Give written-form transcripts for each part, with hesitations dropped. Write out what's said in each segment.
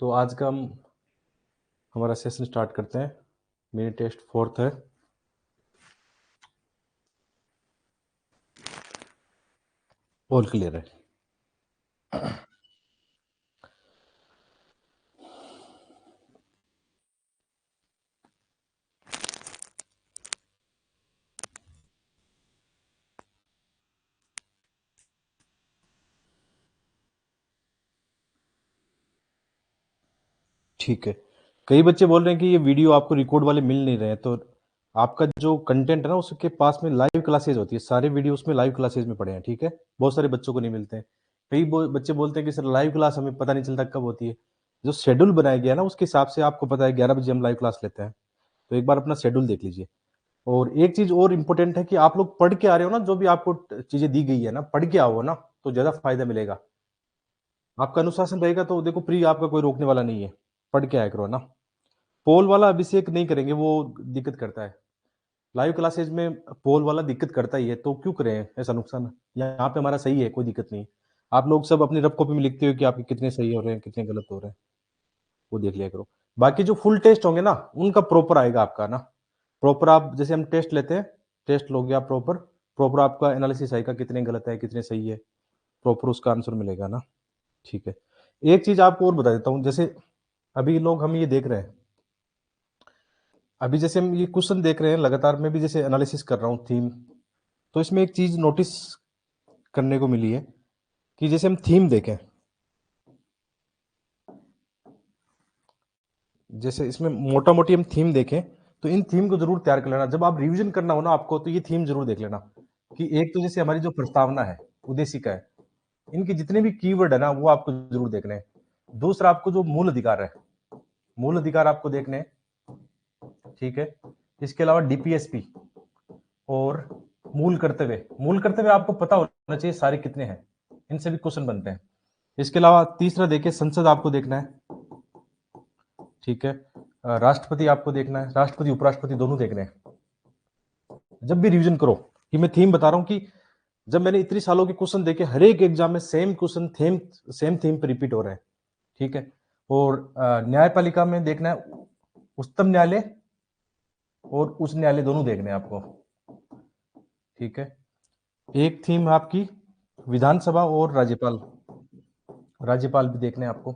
तो आज का हम हमारा सेशन स्टार्ट करते हैं। मिनी टेस्ट फोर्थ है। ऑल क्लियर है। ठीक है। कई बच्चे बोल रहे हैं कि ये वीडियो आपको रिकॉर्ड वाले मिल नहीं रहे हैं, तो आपका जो कंटेंट है ना उसके पास में लाइव क्लासेज होती है, सारे वीडियो उसमें लाइव क्लासेज में पड़े हैं। ठीक है, बहुत सारे बच्चों को नहीं मिलते हैं। कई बच्चे बोलते हैं कि सर लाइव क्लास हमें पता नहीं चलता कब होती है। जो शेड्यूल बनाया गया है ना उसके हिसाब से आपको पता है 11 बजे हम लाइव क्लास लेते हैं। तो एक बार अपना शेड्यूल देख लीजिए। और एक चीज और इम्पोर्टेंट है कि आप लोग पढ़ के आ रहे हो ना, जो भी आपको चीजें दी गई है ना, पढ़ के आओ ना, तो ज्यादा फायदा मिलेगा। आपका अनुशासन रहेगा तो देखो प्री आपका कोई रोकने वाला नहीं है। पढ़ के आया करो ना। पोल वाला अभिषेक नहीं करेंगे, वो दिक्कत करता है। लाइव क्लासेज में पोल वाला दिक्कत करता ही है, तो क्यों करें ऐसा नुकसान। यहाँ पे हमारा सही है, कोई दिक्कत नहीं। आप लोग सब अपनी रफ कॉपी में लिखते हो कि आपके कितने सही हो रहे हैं कितने गलत हो रहे हैं, वो देख लिया करो। बाकी जो फुल टेस्ट होंगे ना उनका प्रॉपर आएगा आपका ना। प्रॉपर आप जैसे हम टेस्ट लेते हैं, टेस्ट लोगे आप प्रॉपर, प्रॉपर आपका एनालिसिस आएगा कितने गलत है कितने सही है, प्रॉपर उसका आंसर मिलेगा ना। ठीक है। एक चीज आपको और बता देता हूँ, जैसे अभी लोग हम ये देख रहे हैं, अभी जैसे हम ये क्वेश्चन देख रहे हैं लगातार, मैं भी जैसे एनालिसिस कर रहा हूँ थीम, तो इसमें एक चीज नोटिस करने को मिली है कि जैसे हम थीम देखें, जैसे इसमें मोटा मोटी हम थीम देखें, तो इन थीम को जरूर तैयार कर लेना। जब आप रिवीजन करना हो ना आपको, तो ये थीम जरूर देख लेना कि एक तो जैसे हमारी जो प्रस्तावना है, उद्देशिका है, इनके जितने भी कीवर्ड है ना वो आपको जरूर देखने हैं। दूसरा, आपको जो मूल अधिकार है, मूल अधिकार आपको देखने हैं। ठीक है। इसके अलावा डीपीएसपी और मूल कर्तव्य आपको पता होना चाहिए सारे कितने हैं, इनसे भी क्वेश्चन बनते हैं। इसके अलावा तीसरा देखिए, संसद आपको देखना है। ठीक है। राष्ट्रपति आपको देखना है, राष्ट्रपति उपराष्ट्रपति दोनों देखने हैं। जब भी रिवीजन करो, कि मैं थीम बता रहा हूं कि जब मैंने इतनी सालों के क्वेश्चन देखे, हर एक एग्जाम में same question theme, same theme पे रिपीट हो रहे हैं। ठीक है। और न्यायपालिका में देखना है, उच्चतम न्यायालय और उच्च न्यायालय दोनों देखने हैं आपको। ठीक है। एक थीम आपकी विधानसभा और राज्यपाल, राज्यपाल भी देखने हैं आपको।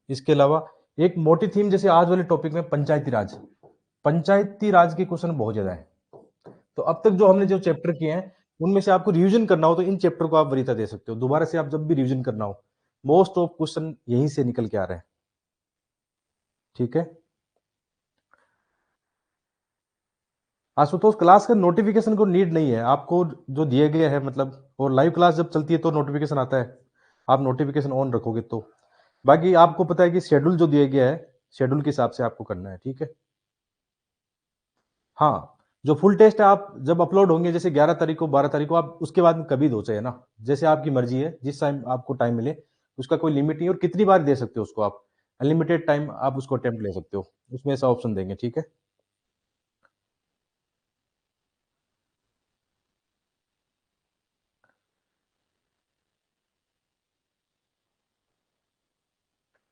इसके अलावा एक मोटी थीम जैसे आज वाले टॉपिक में पंचायती राज, पंचायती राज के क्वेश्चन बहुत ज्यादा है। तो अब तक जो हमने जो चैप्टर किए हैं उनमें से आपको रिवीजन करना हो तो इन चैप्टर को आप वरीयता दे सकते हो। दोबारा से आप जब भी रिवीजन करना हो, मोस्ट ऑफ क्वेश्चन यहीं से निकल के आ रहे हैं। ठीक है। आशुतोष, क्लास का नोटिफिकेशन को नीड नहीं है आपको, जो दिए गए है मतलब, और लाइव क्लास जब चलती है तो नोटिफिकेशन आता है, आप नोटिफिकेशन ऑन रखोगे तो। बाकी आपको पता है कि शेड्यूल जो दिया गया है, शेड्यूल के हिसाब से आपको करना है। ठीक है। हाँ, जो फुल टेस्ट है आप जब अपलोड होंगे, जैसे 11 तारीख को 12 तारीख को, आप उसके बाद में कभी दो चाहे ना, जैसे आपकी मर्जी है, जिस टाइम आपको टाइम मिले। उसका कोई लिमिट नहीं है, और कितनी बार दे सकते हो उसको आप, अनलिमिटेड टाइम आप उसको अटेम्प्ट ले सकते हो, उसमें ऐसा ऑप्शन देंगे। ठीक है।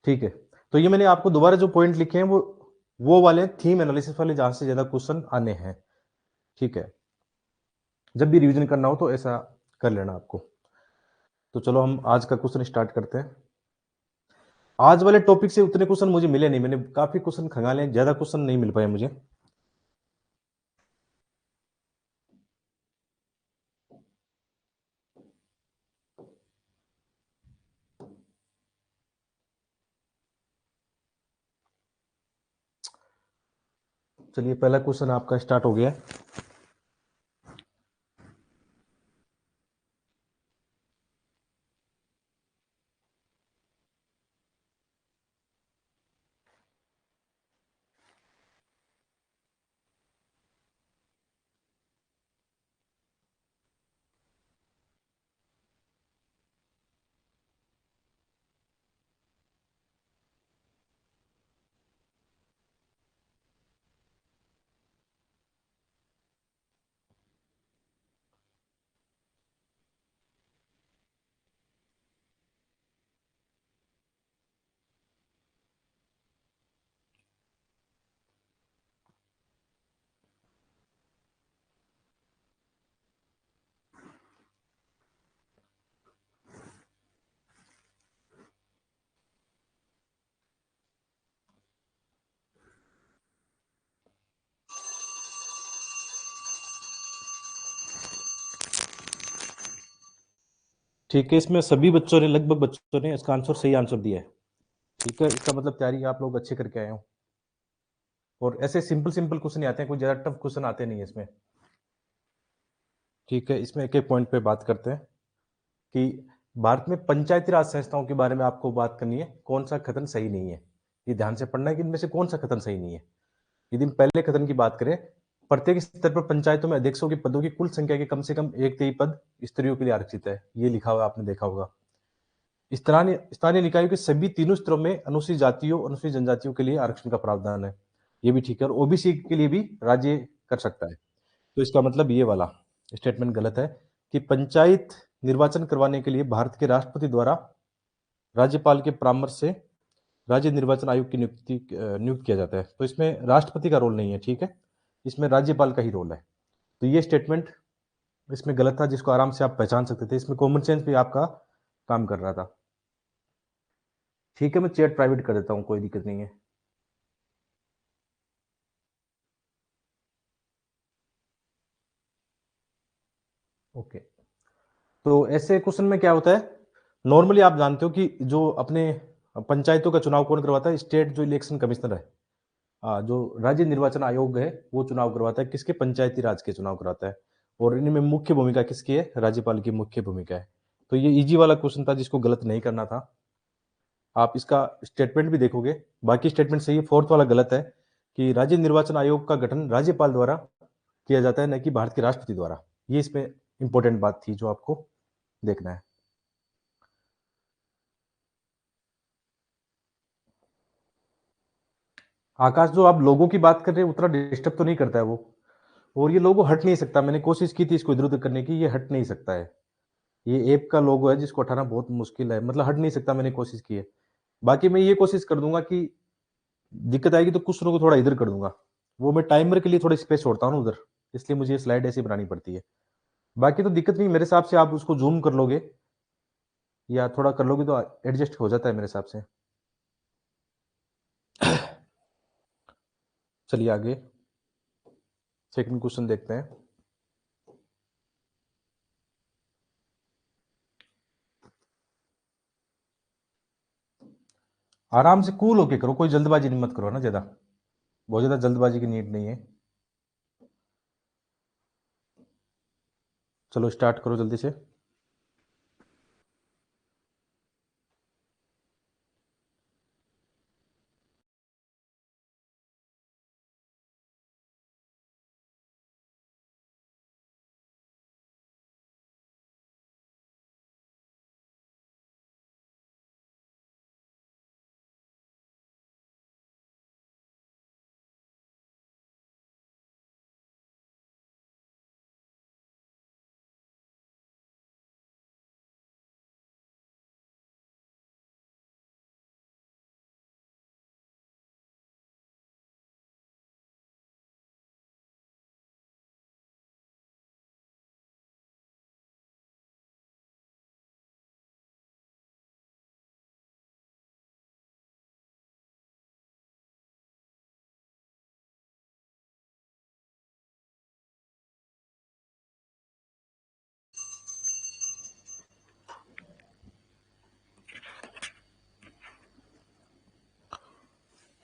ठीक है। तो ये मैंने आपको दोबारा जो पॉइंट लिखे हैं वो वाले थीम एनालिसिस वाले, जहां से ज्यादा क्वेश्चन आने हैं। ठीक है। जब भी रिवीजन करना हो तो ऐसा कर लेना आपको। तो चलो हम आज का क्वेश्चन स्टार्ट करते हैं। आज वाले टॉपिक से उतने क्वेश्चन मुझे मिले नहीं, मैंने काफी क्वेश्चन खंगाले, ज्यादा क्वेश्चन नहीं मिल पाए मुझे। चलिए, पहला क्वेश्चन आपका स्टार्ट हो गया है। ठीक है, इसमें सभी बच्चों ने, लगभग बच्चों ने इसका आंसर, सही आंसर दिया है। ठीक है, इसका मतलब तैयारी आप लोग अच्छे करके आए हो। और ऐसे सिंपल सिंपल क्वेश्चन आते हैं, कोई ज्यादा टफ क्वेश्चन आते नहीं है इसमें। ठीक है, इसमें एक एक पॉइंट पे बात करते हैं कि भारत में पंचायती राज संस्थाओं के बारे में आपको बात करनी है, कौन सा कथन सही नहीं है। ये ध्यान से पढ़ना है कि इनमें से कौन सा कथन सही नहीं है। यदि हम पहले कथन की बात करें, प्रत्येक स्तर पर पंचायतों में अध्यक्षों के पदों की कुल संख्या के कम से कम एक तिहाई पद स्त्रियों के लिए आरक्षित है। ये लिखा हुआ आपने देखा होगा। स्थानीय स्थानीय निकायों के सभी तीनों स्तरों में अनुसूचित जातियों, अनुसूचित जनजातियों के लिए आरक्षण का प्रावधान है। ये भी ठीक है। और ओबीसी के लिए भी राज्य कर सकता है। तो इसका मतलब ये वाला स्टेटमेंट गलत है कि पंचायत निर्वाचन करवाने के लिए भारत के राष्ट्रपति द्वारा राज्यपाल के परामर्श से राज्य निर्वाचन आयोग की नियुक्त किया जाता है। तो इसमें राष्ट्रपति का रोल नहीं है। ठीक है, इसमें राज्यपाल का ही रोल है। तो ये स्टेटमेंट इसमें गलत था, जिसको आराम से आप पहचान सकते थे। इसमें कॉमन सेंस भी आपका काम कर रहा था। ठीक है, मैं चैट प्राइवेट कर देता हूं, कोई दिक्कत नहीं है। ओके, तो ऐसे क्वेश्चन में क्या होता है, नॉर्मली आप जानते हो कि जो अपने पंचायतों का चुनाव कौन करवाता है, स्टेट जो इलेक्शन कमिश्नर है, जो राज्य निर्वाचन आयोग है, वो चुनाव करवाता है। किसके? पंचायती राज के चुनाव कराता है। और इनमें मुख्य भूमिका किसकी है? राज्यपाल की मुख्य भूमिका है। तो ये इजी वाला क्वेश्चन था, जिसको गलत नहीं करना था। आप इसका स्टेटमेंट भी देखोगे, बाकी स्टेटमेंट सही है। फोर्थ वाला गलत है कि राज्य निर्वाचन आयोग का गठन राज्यपाल द्वारा किया जाता है, न कि भारत के राष्ट्रपति द्वारा। ये इसमें इंपॉर्टेंट बात थी जो आपको देखना है। आकाश, जो आप लोगों की बात कर रहे हैं, उतना डिस्टर्ब तो नहीं करता है वो। और ये लोगो हट नहीं सकता। मैंने कोशिश की थी इसको इधर उधर करने की, ये हट नहीं सकता है। ये ऐप का लोगो है, जिसको हटाना बहुत मुश्किल है, मतलब हट नहीं सकता। मैंने कोशिश की है। बाकी मैं ये कोशिश कर दूंगा कि दिक्कत आएगी तो कुछ को थोड़ा इधर कर दूंगा। वो मैं टाइमर के लिए थोड़ी स्पेस छोड़ता हूँ उधर, इसलिए मुझे स्लाइड ऐसी बनानी पड़ती है। बाकी तो दिक्कत नहीं, मेरे हिसाब से आप उसको जूम कर लोगे या थोड़ा कर लोगे तो एडजस्ट हो जाता है मेरे हिसाब से। चलिए आगे सेकंड क्वेश्चन देखते हैं। आराम से कूल होके करो, कोई जल्दबाजी मत करो ना ज्यादा। बहुत ज्यादा जल्दबाजी की नीड नहीं है। चलो स्टार्ट करो जल्दी से।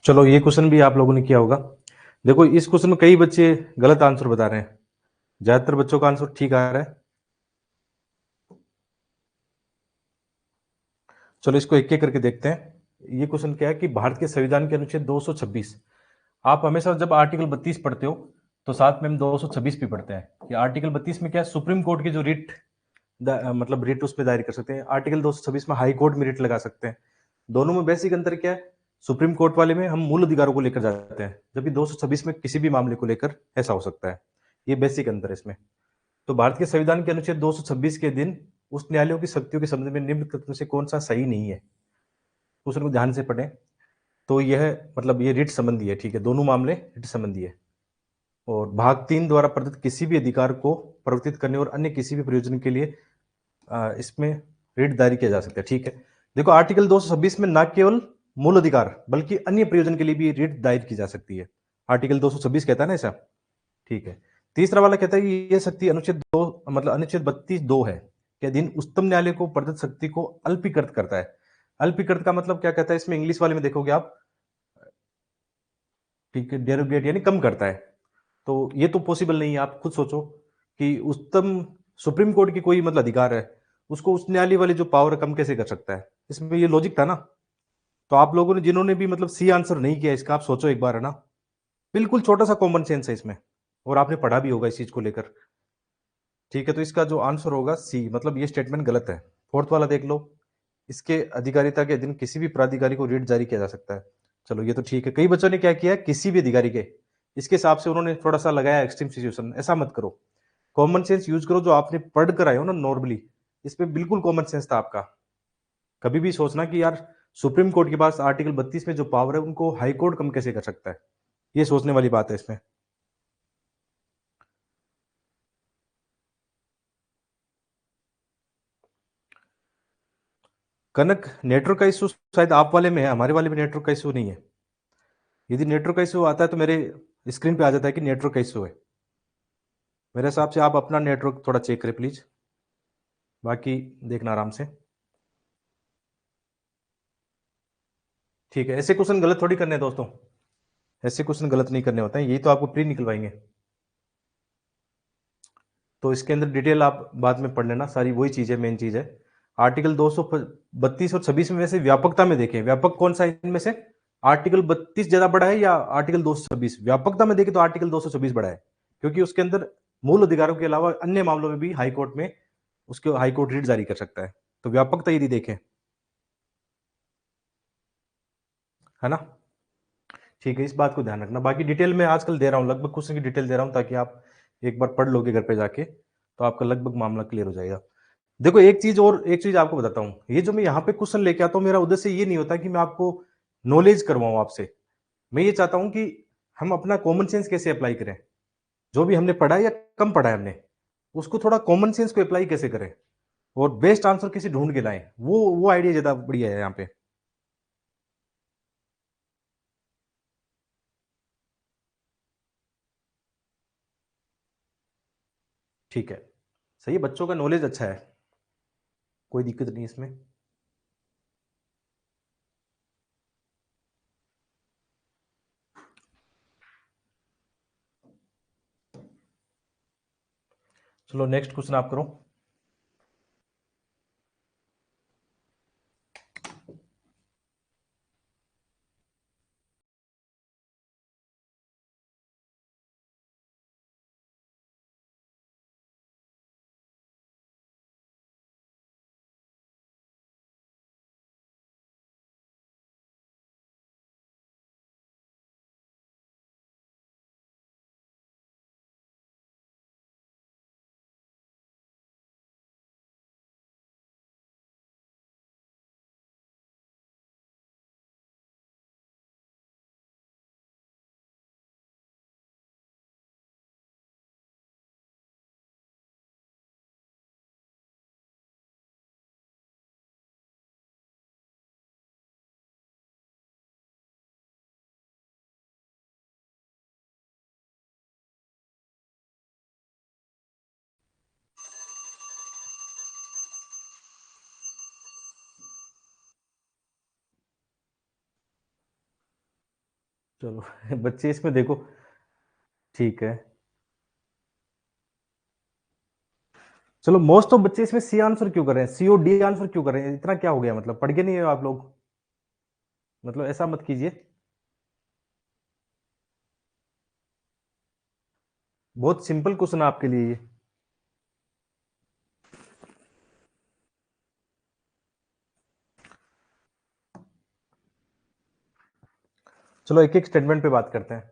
चलो ये क्वेश्चन भी आप लोगों ने किया होगा। देखो, इस क्वेश्चन में कई बच्चे गलत आंसर बता रहे हैं, ज्यादातर बच्चों का आंसर ठीक आ रहा है। चलो इसको एक एक करके देखते हैं। ये क्वेश्चन क्या है कि भारत के संविधान के अनुच्छेद 226, आप हमेशा जब आर्टिकल 32 पढ़ते हो तो साथ में हम 226 भी पढ़ते हैं। कि आर्टिकल 32 में क्या है, सुप्रीम कोर्ट की जो रिट मतलब रिट उस पर दायर कर सकते हैं। आर्टिकल 226 में हाई कोर्ट में रिट लगा सकते हैं। दोनों में बेसिक अंतर क्या है, सुप्रीम कोर्ट वाले में हम मूल अधिकारों को लेकर जाते हैं, जबकि 226 में किसी भी मामले को लेकर ऐसा हो सकता है। ये बेसिक अंतर है इसमें। तो भारत के संविधान के अनुच्छेद 226 के दिन उस न्यायालयों की शक्तियों के संबंध में निम्न कथनों से कौन सा सही नहीं है। क्वेश्चन को ध्यान से पढ़ें। तो यह मतलब ये रिट संबंधी है। ठीक है, दोनों मामले रिट संबंधी है। और भाग 3 द्वारा प्रदत्त किसी भी अधिकार को प्रवर्तित करने और अन्य किसी भी प्रयोजन के लिए इसमें रिट दायर किया जा सकता है। ठीक है, देखो आर्टिकल 226 में न केवल मूल अधिकार बल्कि अन्य प्रयोजन के लिए भी रिट दायर की जा सकती है। आर्टिकल 226 कहता है ना ऐसा। ठीक है, तीसरा वाला कहता है कि यह शक्ति अनुच्छेद 2 मतलब अनुच्छेद 32(2) है के अधीन उच्चतम न्यायालय को प्रदत्त शक्ति को अल्पीकृत करता है। अल्पीकृत का मतलब क्या कहता है, इसमें इंग्लिश वाले में देखोगे आप, ठीक है, डेरोगेट यानी कम करता है। तो ये तो पॉसिबल नहीं है। आप खुद सोचो कि उच्चतम सुप्रीम कोर्ट की कोई मतलब अधिकार है, उसको उच्च न्यायालय वाली जो पावर है कम कैसे कर सकता है? इसमें ये लॉजिक था ना। तो आप लोगों ने जिन्होंने भी मतलब सी आंसर नहीं किया इसका, आप सोचो एक बार, है ना। बिल्कुल छोटा सा कॉमन सेंस है इसमें, और आपने पढ़ा भी होगा इस चीज को लेकर। ठीक है, तो इसका जो आंसर होगा सी, मतलब ये स्टेटमेंट गलत है। फोर्थ वाला देख लो, इसके अधिकारिता के अधीन किसी भी प्राधिकारी को रिट जारी किया जा सकता है। चलो ये तो ठीक है। कई बच्चों ने क्या किया, किसी भी अधिकारी के, इसके हिसाब से उन्होंने थोड़ा सा लगाया एक्सट्रीम सिचुएशन। ऐसा मत करो, कॉमन सेंस यूज करो जो आपने पढ़ कर आए हो ना नॉर्मली। इसमें बिल्कुल कॉमन सेंस था आपका। कभी भी सोचना कि यार सुप्रीम कोर्ट के पास आर्टिकल 32 में जो पावर है उनको हाई कोर्ट कम कैसे कर सकता है, ये सोचने वाली बात है इसमें। कनक, नेटवर्क का इशू शायद आप वाले में है, हमारे वाले में नेटवर्क का इशू नहीं है। यदि नेटवर्क का इशू आता है तो मेरे स्क्रीन पे आ जाता है कि नेटवर्क का इशू है। मेरे हिसाब से आप अपना नेटवर्क थोड़ा चेक करें प्लीज, बाकी देखना आराम से। ठीक है, ऐसे क्वेश्चन गलत थोड़ी करने हैं दोस्तों, ऐसे क्वेश्चन गलत नहीं करने होते हैं, यही तो आपको प्री निकलवाएंगे। तो इसके अंदर डिटेल आप बाद में पढ़ लेना, सारी वही चीज है, मेन चीज है। आर्टिकल 232 और 26 में वैसे व्यापकता में देखें, व्यापक कौन सा है इनमें से? आर्टिकल 32 ज्यादा बड़ा है या आर्टिकल 226? व्यापकता में देखें तो आर्टिकल 226 बड़ा है, क्योंकि उसके अंदर मूल अधिकारों के अलावा अन्य मामलों में भी हाई कोर्ट में उसके हाई कोर्ट रीट जारी कर सकता है। तो व्यापकता यदि देखें, है ना। ठीक है, इस बात को ध्यान रखना। बाकी डिटेल में आजकल दे रहा हूँ, लगभग क्वेश्चन की डिटेल दे रहा हूँ, ताकि आप एक बार पढ़ लोगे घर पे जाके तो आपका लगभग मामला क्लियर हो जाएगा। देखो एक चीज और, एक चीज आपको बताता हूँ, ये जो मैं यहाँ पे क्वेश्चन लेके आता हूँ, मेरा उद्देश्य ये नहीं होता कि मैं आपको नॉलेज करवाऊँ आपसे। मैं ये चाहता हूँ कि हम अपना कॉमन सेंस कैसे अप्लाई करें, जो भी हमने पढ़ा है या कम पढ़ा है हमने, उसको थोड़ा कॉमन सेंस को अप्लाई कैसे करें, और बेस्ट आंसर किसी ढूंढ के लाएं, वो आइडिया ज्यादा बढ़िया है यहाँ पे। ठीक है, सही है, बच्चों का नॉलेज अच्छा है, कोई दिक्कत नहीं इसमें। चलो नेक्स्ट क्वेश्चन आप करो। चलो बच्चे इसमें देखो, ठीक है। चलो मोस्ट ऑफ बच्चे इसमें सी आंसर क्यों कर रहे हैं, सी और डी आंसर क्यों कर रहे हैं? इतना क्या हो गया, मतलब पढ़ के नहीं है आप लोग? मतलब ऐसा मत कीजिए, बहुत सिंपल क्वेश्चन है आपके लिए ये। चलो एक एक स्टेटमेंट पे बात करते हैं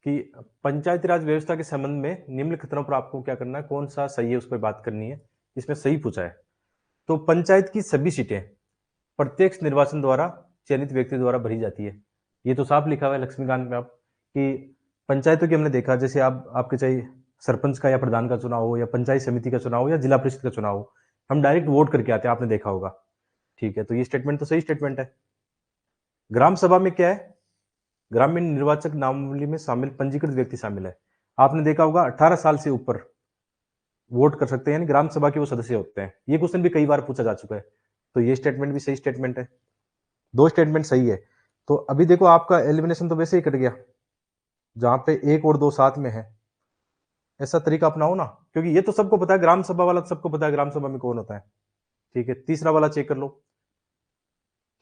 कि पंचायती राज व्यवस्था के संबंध में निम्न खतरों पर आपको क्या करना है, कौन सा सही है उस पर बात करनी है। इसमें सही पूछा है। तो पंचायत की सभी सीटें प्रत्यक्ष निर्वाचन द्वारा चयनित व्यक्ति द्वारा भरी जाती है। ये तो साफ लिखा हुआ है लक्ष्मीकांत में आप, कि पंचायतों की हमने देखा, जैसे आप आपके चाहे सरपंच का या प्रधान का चुनाव हो, या पंचायत समिति का चुनाव हो, या जिला परिषद का चुनाव हो, हम डायरेक्ट वोट करके आते हैं, आपने देखा होगा। ठीक है, तो ये स्टेटमेंट तो सही स्टेटमेंट है। ग्राम सभा में क्या है, ग्रामीण निर्वाचक नामावली में शामिल पंजीकृत व्यक्ति शामिल है। आपने देखा होगा 18 साल से ऊपर वोट कर सकते हैं, यानी ग्राम सभा के वो सदस्य होते हैं। ये क्वेश्चन भी कई बार पूछा जा चुका है, तो ये स्टेटमेंट भी सही स्टेटमेंट है। दो स्टेटमेंट सही है। तो अभी देखो आपका एलिमिनेशन तो वैसे ही कट गया, जहां पे एक और दो साथ में है। ऐसा तरीका अपनाओ ना, क्योंकि ये तो सबको पता है, ग्राम सभा वाला तो सबको पता है ग्राम सभा में कौन होता है। ठीक है, तीसरा वाला चेक कर लो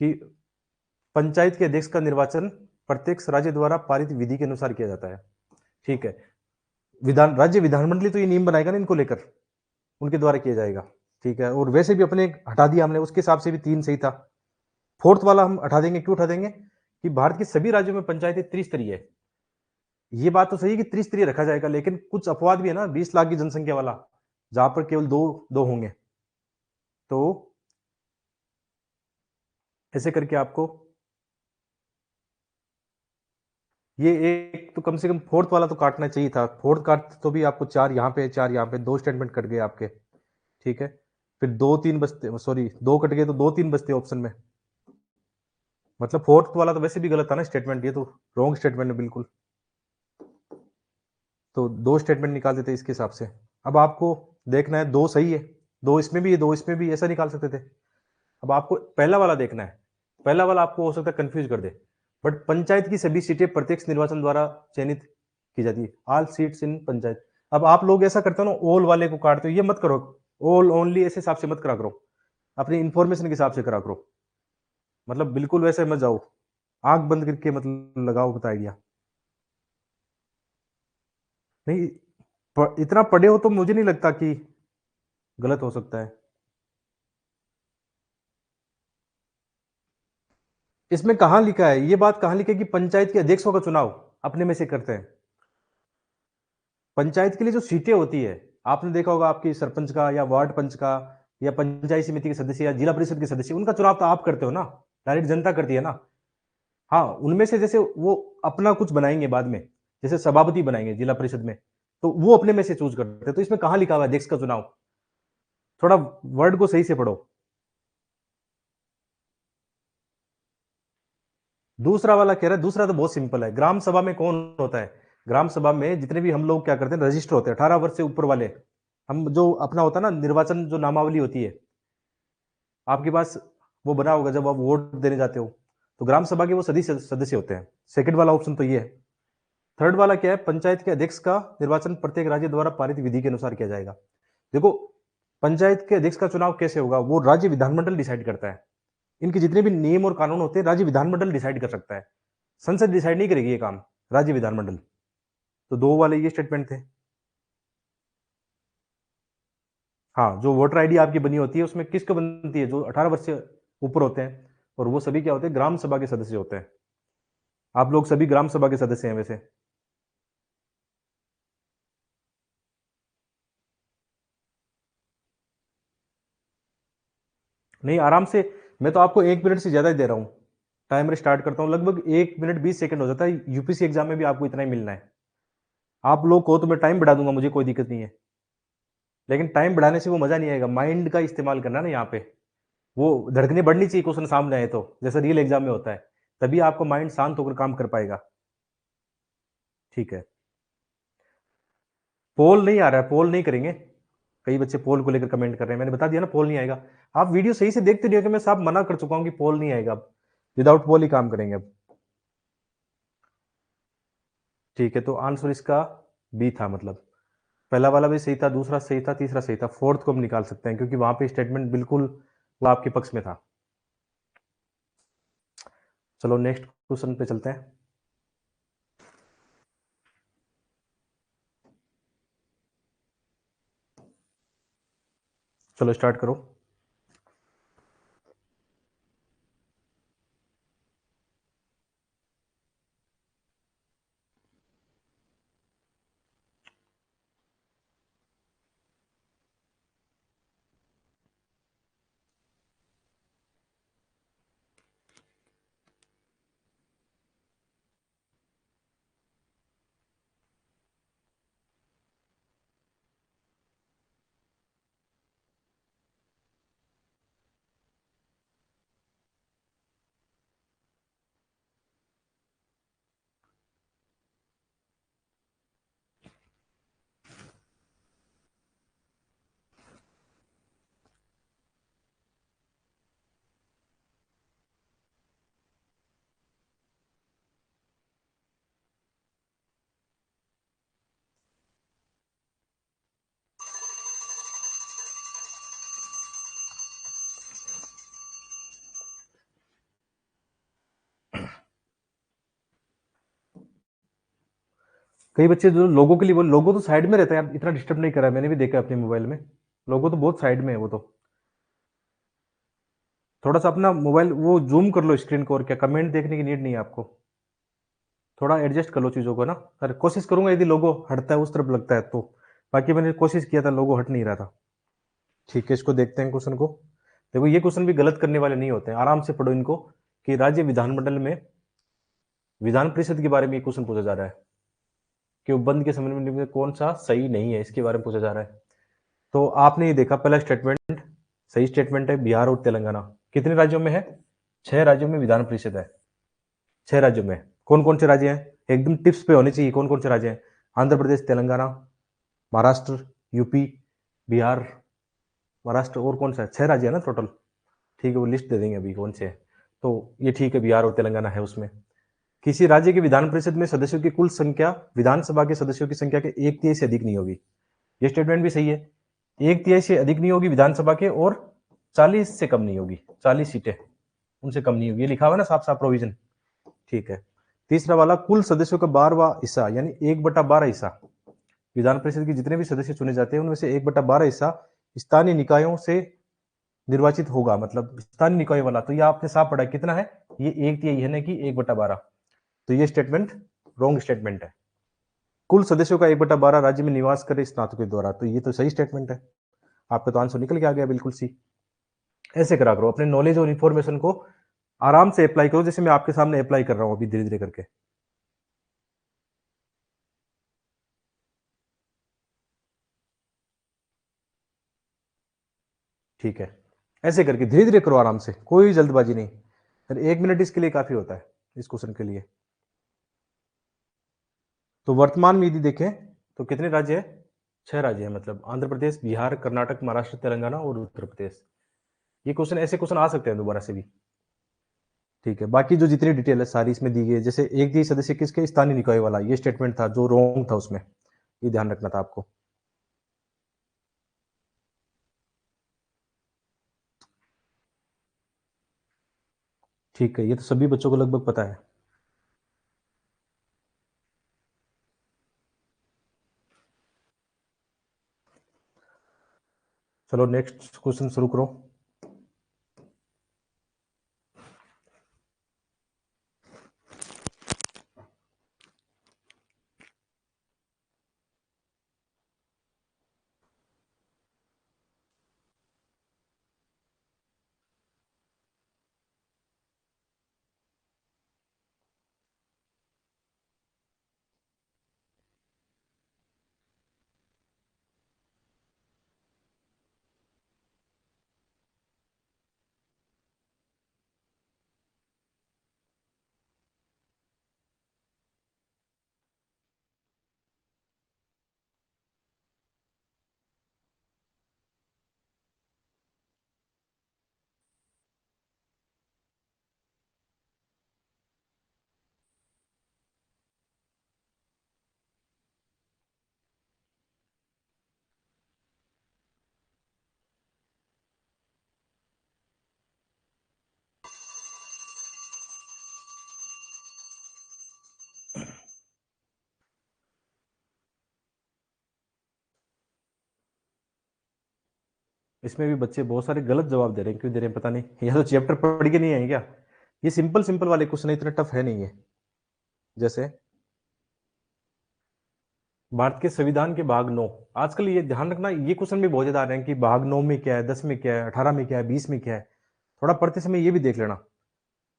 कि पंचायत के अध्यक्ष का निर्वाचन प्रत्यक्ष राज्य द्वारा पारित विधि के अनुसार किया जाता है। ठीक है, राज्य विधानमंडली तो ये नियम बनाएगा ना इनको लेकर, उनके द्वारा किया जाएगा। ठीक है, और वैसे भी अपने हटा दिया हमने, उसके हिसाब से भी 3 सही था। फोर्थ वाला हम हटा देंगे, क्यों हटा देंगे कि भारत के सभी राज्यों में पंचायतें त्रिस्तरीय है। ये बात तो सही है कि त्रिस्तरीय रखा जाएगा, लेकिन कुछ अपवाद भी है ना, 20 लाख की जनसंख्या वाला, जहां पर केवल दो दो होंगे। तो ऐसे करके आपको ये एक तो कम से कम फोर्थ वाला तो काटना चाहिए था। फोर्थ काट तो भी आपको 4 यहाँ पे 4 यहाँ पे, दो स्टेटमेंट कट गए आपके। ठीक है, फिर दो तीन बचते, सॉरी दो कट गए तो दो तीन बचते ऑप्शन में। मतलब फोर्थ वाला तो वैसे भी गलत था ना स्टेटमेंट, ये तो रॉन्ग स्टेटमेंट है बिल्कुल। तो दो स्टेटमेंट निकाल देते इसके हिसाब से। अब आपको देखना है, दो सही है, दो इसमें भी है, दो इसमें भी, ऐसा निकाल सकते थे। अब आपको पहला वाला देखना है। पहला वाला आपको हो सकता है कंफ्यूज कर दे, बट पंचायत की सभी सीटें प्रत्यक्ष निर्वाचन द्वारा चयनित की जाती है, ऑल सीट्स इन पंचायत। अब आप लोग ऐसा करते हो ना, ऑल वाले को काटते हो, ये मत करो। ऑल ओनली ऐसे हिसाब से मत करा करो, अपनी इंफॉर्मेशन के हिसाब से करा करो। मतलब बिल्कुल वैसे मत जाओ, आंख बंद करके मतलब लगाओ बता आइडिया। नहीं, इतना पढ़े हो तो मुझे नहीं लगता कि गलत हो सकता है। इसमें कहां लिखा है, ये बात कहां लिखा है कि पंचायत के अध्यक्षों का चुनाव अपने में से करते हैं। पंचायत के लिए जो सीटें होती है, आपने देखा होगा आपकी सरपंच का या वार्ड पंच का या पंचायत समिति के सदस्य या जिला परिषद के सदस्य, उनका चुनाव तो आप करते हो ना, डायरेक्ट जनता करती है ना। हाँ, उनमें से जैसे वो अपना कुछ बनाएंगे बाद में, जैसे सभापति बनाएंगे जिला परिषद में, तो वो अपने में से चूज करते हैं। तो इसमें कहां लिखा हुआ है अध्यक्ष का चुनाव? थोड़ा वर्ड को सही से पढ़ो। दूसरा वाला कह रहा है, दूसरा तो बहुत सिंपल है। ग्राम सभा में कौन होता है? ग्राम सभा में जितने भी हम लोग क्या करते हैं, रजिस्टर होते हैं 18 वर्ष से ऊपर वाले। हम जो अपना होता है ना निर्वाचन, जो नामावली होती है आपके पास, वो बना होगा जब आप वोट देने जाते हो, तो ग्राम सभा के वो सदस्य सदस्य होते हैं। सेकंड वाला ऑप्शन तो ये है। थर्ड वाला क्या है? पंचायत के अध्यक्ष का निर्वाचन प्रत्येक राज्य द्वारा पारित विधि के अनुसार किया जाएगा। देखो, पंचायत के अध्यक्ष का चुनाव कैसे होगा, वो राज्य विधानमंडल डिसाइड करता है। इनके जितने भी नियम और कानून होते हैं राज्य विधानमंडल डिसाइड कर सकता है, संसद डिसाइड नहीं करेगी ये काम, राज्य विधानमंडल। तो दो वाले ये स्टेटमेंट थे। हाँ, जो वोटर आईडी आपकी बनी होती है उसमें किसको बनती है? जो 18 वर्ष से ऊपर होते हैं, और वो सभी क्या होते हैं? ग्राम सभा के सदस्य होते हैं। आप लोग सभी ग्राम सभा के सदस्य हैं वैसे। नहीं, आराम से। मैं तो आपको 1 मिनट से ज्यादा ही दे रहा हूँ। टाइमर स्टार्ट करता हूँ, लगभग 1 मिनट 20 सेकंड हो जाता है। यूपीसी एग्जाम में भी आपको इतना ही मिलना है। आप लोग को तो मैं टाइम बढ़ा दूंगा, मुझे कोई दिक्कत नहीं है, लेकिन टाइम बढ़ाने से वो मजा नहीं आएगा। माइंड का इस्तेमाल करना ना यहाँ पे, वो धड़कने बढ़नी चाहिए क्वेश्चन सामने आए तो, जैसे रियल एग्जाम में होता है। तभी आपका माइंड शांत होकर काम कर पाएगा। ठीक है, पोल नहीं आ रहा है, पोल नहीं करेंगे। कई बच्चे पोल को लेकर कमेंट कर रहे हैं, मैंने बता दिया ना पोल नहीं आएगा। आप वीडियो सही से देखते नहीं हो कि मैं साफ मना कर चुका हूं कि पोल नहीं आएगा। अब विदाउट पोल ही काम करेंगे अब। ठीक है, तो आंसर इसका बी था। मतलब पहला वाला भी सही था, दूसरा सही था, तीसरा सही था, फोर्थ को हम निकाल सकते हैं क्योंकि वहां पे स्टेटमेंट बिल्कुल वो आपके पक्ष में था। चलो नेक्स्ट क्वेश्चन पे चलते हैं। चलो स्टार्ट करो। कई बच्चे जो लोगो के लिए बोल, लोगो तो साइड में रहता है यार, इतना डिस्टर्ब नहीं कर रहा है, मैंने भी देखा अपने मोबाइल में, लोगो तो बहुत साइड में है वो तो। थोड़ा सा अपना मोबाइल वो जूम कर लो स्क्रीन को, और क्या कमेंट देखने की नीड नहीं है आपको, थोड़ा एडजस्ट कर लो चीज़ों को ना। अरे कोशिश करूंगा यदि लोगो हटता है उस तरफ लगता है तो, बाकी मैंने कोशिश किया था, लोगो हट नहीं रहा था। ठीक है, इसको देखते हैं क्वेश्चन को। देखो ये क्वेश्चन भी गलत करने वाले नहीं होते हैं, आराम से पढ़ो इनको, कि राज्य विधानमंडल में विधान परिषद के बारे में ये क्वेश्चन पूछा जा रहा है कि उपबंध के संबंध में कौन सा सही नहीं है, इसके बारे में पूछा जा रहा है। तो आपने ये देखा, पहला स्टेटमेंट सही स्टेटमेंट है, बिहार और तेलंगाना कितने राज्यों में है? 6 राज्यों में विधान परिषद है। 6 राज्यों में कौन कौन से राज्य हैं, एकदम टिप्स पे होने चाहिए, कौन कौन से राज्य हैं? आंध्र प्रदेश, तेलंगाना, महाराष्ट्र, यूपी, बिहार, महाराष्ट्र, और कौन सा है? 6 राज्य है ना टोटल। ठीक है, वो लिस्ट दे देंगे अभी कौन से है। तो ये ठीक है, बिहार और तेलंगाना है उसमें। किसी राज्य के विधान परिषद में सदस्यों की कुल संख्या विधानसभा के सदस्यों की संख्या के 1/3 से अधिक नहीं होगी। ये स्टेटमेंट भी सही है, 1/3 से अधिक नहीं होगी विधानसभा के, और 40 से कम नहीं होगी, 40 सीटें उनसे कम नहीं होगी, ये लिखा हुआ है ना साफ साफ प्रोविजन। ठीक है, तीसरा वाला, कुल सदस्यों का 12वां हिस्सा यानी 1/12 हिस्सा, विधान परिषद के जितने भी सदस्य चुने जाते हैं उनमें से 1/12 हिस्सा स्थानीय निकायों से निर्वाचित होगा, मतलब स्थानीय निकाय वाला। तो ये आपने साफ पढ़ा कितना है, ये 1/3 है ना कि 1/12। तो ये स्टेटमेंट रॉन्ग स्टेटमेंट है। कुल सदस्यों का 1/12 राज्य में निवास करे स्नातकों के द्वारा, तो ये तो सही स्टेटमेंट है। आपका तो आंसर निकल के आ गया बिल्कुल सी। ऐसे करा करो, अपने नॉलेज और इंफॉर्मेशन को आराम से अप्लाई करो, जैसे मैं आपके सामने अप्लाई कर रहा हूं अभी धीरे धीरे करके। ठीक है, ऐसे करके धीरे धीरे करो आराम से, कोई जल्दबाजी नहीं। फिर 1 मिनट इसके लिए काफी होता है, इस क्वेश्चन के लिए। तो वर्तमान में यदि देखें तो कितने राज्य है? 6 राज्य है, मतलब आंध्र प्रदेश, बिहार, कर्नाटक, महाराष्ट्र, तेलंगाना और उत्तर प्रदेश। ये क्वेश्चन, ऐसे क्वेश्चन आ सकते हैं दोबारा से भी। ठीक है, बाकी जो जितनी डिटेल है सारी इसमें दी गई है। जैसे एक दिए सदस्य किसके, स्थानीय निकाय वाला, ये स्टेटमेंट था जो रॉन्ग था उसमें, ये ध्यान रखना था आपको। ठीक है, ये तो सभी बच्चों को लगभग पता है। चलो नेक्स्ट क्वेश्चन शुरू करो। इसमें भी बच्चे बहुत सारे गलत जवाब दे रहे हैं, क्यों दे रहे हैं पता नहीं, या तो चैप्टर पढ़ के नहीं आए क्या। ये सिंपल सिंपल वाले क्वेश्चन है, इतने टफ है नहीं है। जैसे भारत के संविधान के भाग 9, आजकल ये ध्यान रखना, ये क्वेश्चन भी बहुत ज्यादा आ रहे हैं कि भाग 9 में क्या है, 10 में क्या है, 18 में क्या है, 20 में क्या है। थोड़ा पढ़ते समय ये भी देख लेना,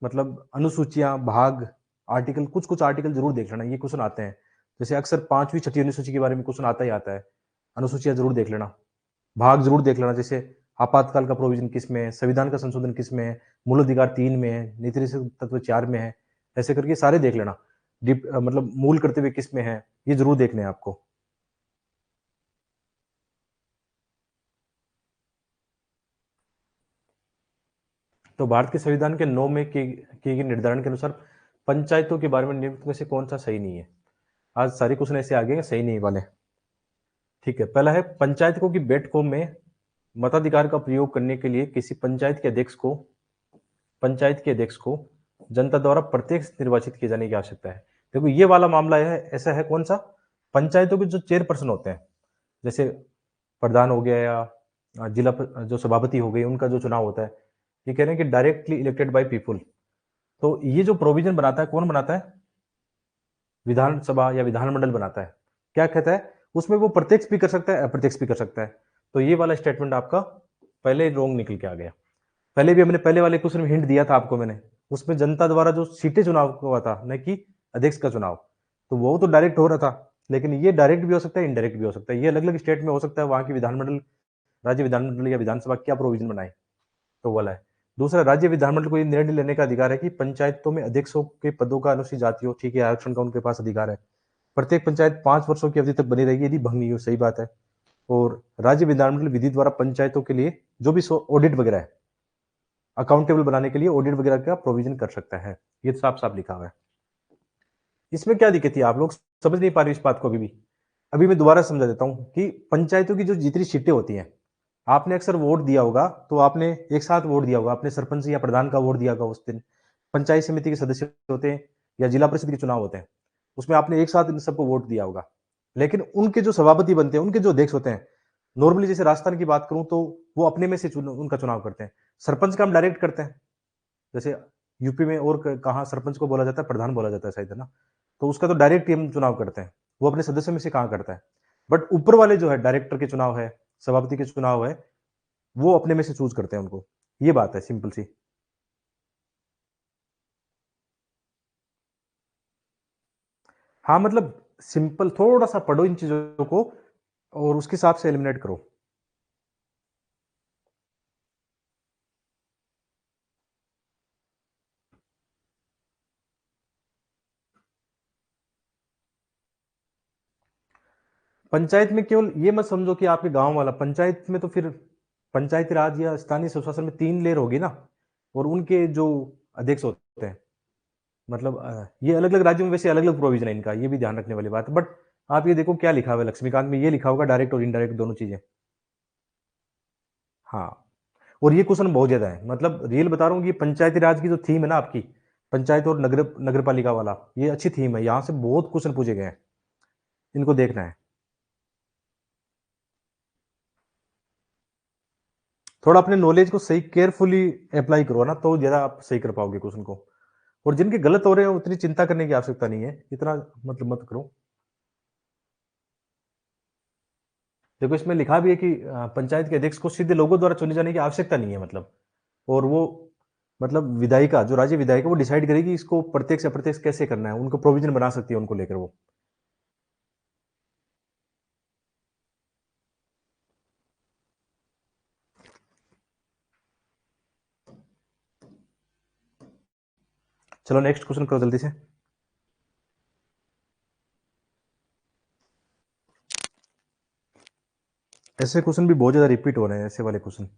मतलब अनुसूचियां, भाग, आर्टिकल, कुछ कुछ आर्टिकल जरूर देख लेना, ये क्वेश्चन आते हैं। जैसे अक्सर 5वीं 6ठी अनुसूची के बारे में क्वेश्चन आता ही आता है, अनुसूचियां जरूर देख लेना, भाग जरूर देख लेना। जैसे आपातकाल का प्रोविजन किस में है, संविधान का संशोधन किस में है, मूल अधिकार 3 में है, नीति निषेध तत्व 4 में है, ऐसे करके सारे देख लेना। मतलब मूल कर्तव्य किस में है, ये जरूर देखने हैं आपको। तो भारत के संविधान के 9 में किए गए निर्धारण के अनुसार पंचायतों के बारे में निम्नलिखित में से कौन सा सही नहीं है? आज सारे क्वेश्चन ऐसे आ गए सही नहीं वाले। ठीक है, पहला है, पंचायतों की बैठकों में मताधिकार का प्रयोग करने के लिए किसी पंचायत के अध्यक्ष को जनता द्वारा प्रत्यक्ष निर्वाचित किए जाने की आवश्यकता है। देखो ये वाला मामला है, ऐसा है कौन सा, पंचायतों के जो चेयरपर्सन होते हैं, जैसे प्रधान हो गया या जिला जो सभापति हो गए, उनका जो चुनाव होता है, ये कह रहे हैं कि डायरेक्टली इलेक्टेड बाय पीपुल। तो ये जो प्रोविजन बनाता है, कौन बनाता है? विधानसभा या विधानमंडल बनाता है। क्या कहता है? उसमें वो प्रत्यक्ष भी कर सकता है, अप्रत्यक्ष भी कर सकता है। तो ये वाला स्टेटमेंट आपका पहले रॉन्ग निकल के आ गया। पहले भी हमने पहले वाले क्वेश्चन में हिंट दिया था आपको मैंने, उसमें जनता द्वारा जो सीटें चुनाव हुआ था, न कि अध्यक्ष का चुनाव, तो वो तो डायरेक्ट हो रहा था, लेकिन ये डायरेक्ट भी हो सकता है, इनडायरेक्ट भी हो सकता है। ये अलग अलग स्टेट में हो सकता है, वहां की विधानमंडल, राज्य विधानमंडल या विधानसभा क्या प्रोविजन बनाए, तो वाला है। दूसरा, राज्य विधानमंडल को ये निर्णय लेने का अधिकार है कि पंचायतों में अध्यक्षों के पदों का अनुसूचित जाति हो, ठीक है, आरक्षण का उनके पास अधिकार है। प्रत्येक पंचायत 5 वर्षों की अवधि तक बनी रहेगी, यदि भंग नहीं हो, सही बात है। और राज्य विधानमंडल विधि द्वारा पंचायतों के लिए जो भी ऑडिट वगैरह है, अकाउंटेबल बनाने के लिए ऑडिट वगैरह का प्रोविजन कर सकता है। ये साफ साफ लिखा हुआ है। इसमें क्या दिक्कत है? आप लोग समझ नहीं पा रहे इस बात को अभी मैं दोबारा समझा देता हूं कि पंचायतों की जो जितनी सीटें होती हैं, आपने अक्सर वोट दिया होगा, तो आपने एक साथ वोट दिया होगा, आपने सरपंच या प्रधान का वोट दिया होगा उस दिन। पंचायत समिति के सदस्य होते हैं या जिला परिषद के चुनाव होते हैं, उसमें आपने एक साथ इन सबको वोट दिया होगा। लेकिन उनके जो सभापति बनते हैं, उनके जो अध्यक्ष होते हैं, नॉर्मली जैसे राजस्थान की बात करूं तो वो अपने में से उनका चुनाव करते हैं। सरपंच का हम डायरेक्ट करते हैं, जैसे यूपी में, और कहाँ सरपंच को बोला जाता है, प्रधान बोला जाता है शायद, है ना? तो उसका तो डायरेक्ट ही हम चुनाव करते हैं, वो अपने सदस्यों में से कहाँ करता है। बट ऊपर वाले जो है, डायरेक्टर के चुनाव है, सभापति के चुनाव है, वो अपने में से चूज करते हैं उनको। ये बात है सिंपल सी। हाँ, मतलब सिंपल थोड़ा सा पढ़ो इन चीजों को और उसके हिसाब से एलिमिनेट करो। पंचायत में केवल ये मत समझो कि आपके गांव वाला, पंचायत में तो फिर पंचायती राज या स्थानीय स्वशासन में 3 लेयर होगी ना, और उनके जो अध्यक्ष होते हैं, मतलब ये अलग अलग राज्यों में वैसे अलग अलग प्रोविजन है इनका, ये भी ध्यान रखने वाली बात है। बट आप ये देखो क्या लिखा हुआ है लक्ष्मीकांत में, ये लिखा होगा डायरेक्ट और इनडायरेक्ट दोनों चीजें। हाँ, और ये क्वेश्चन बहुत ज्यादा है, मतलब रियल बता रहा हूँ कि पंचायती राज की जो थीम है ना आपकी, पंचायत और नगर नगर पालिका वाला, ये अच्छी थीम है, यहाँ से बहुत क्वेश्चन पूछे गए हैं, इनको देखना है। थोड़ा अपने नॉलेज को सही केयरफुली अप्लाई करो ना, तो ज्यादा आप सही कर पाओगे क्वेश्चन को। और जिनके गलत हो रहे हैं उतनी चिंता करने की आवश्यकता नहीं है, इतना मतलब मत करो। देखो इसमें लिखा भी है कि पंचायत के अध्यक्ष को सीधे लोगों द्वारा चुने जाने की आवश्यकता नहीं है, मतलब, और वो मतलब विधायिका, जो राज्य विधायिका, वो डिसाइड करेगी इसको प्रत्यक्ष अप्रत्यक्ष कैसे करना है, उनको प्रोविजन बना सकती है उनको लेकर वो। चलो नेक्स्ट क्वेश्चन करो जल्दी से। ऐसे क्वेश्चन भी बहुत ज्यादा रिपीट हो रहे हैं, ऐसे वाले क्वेश्चन।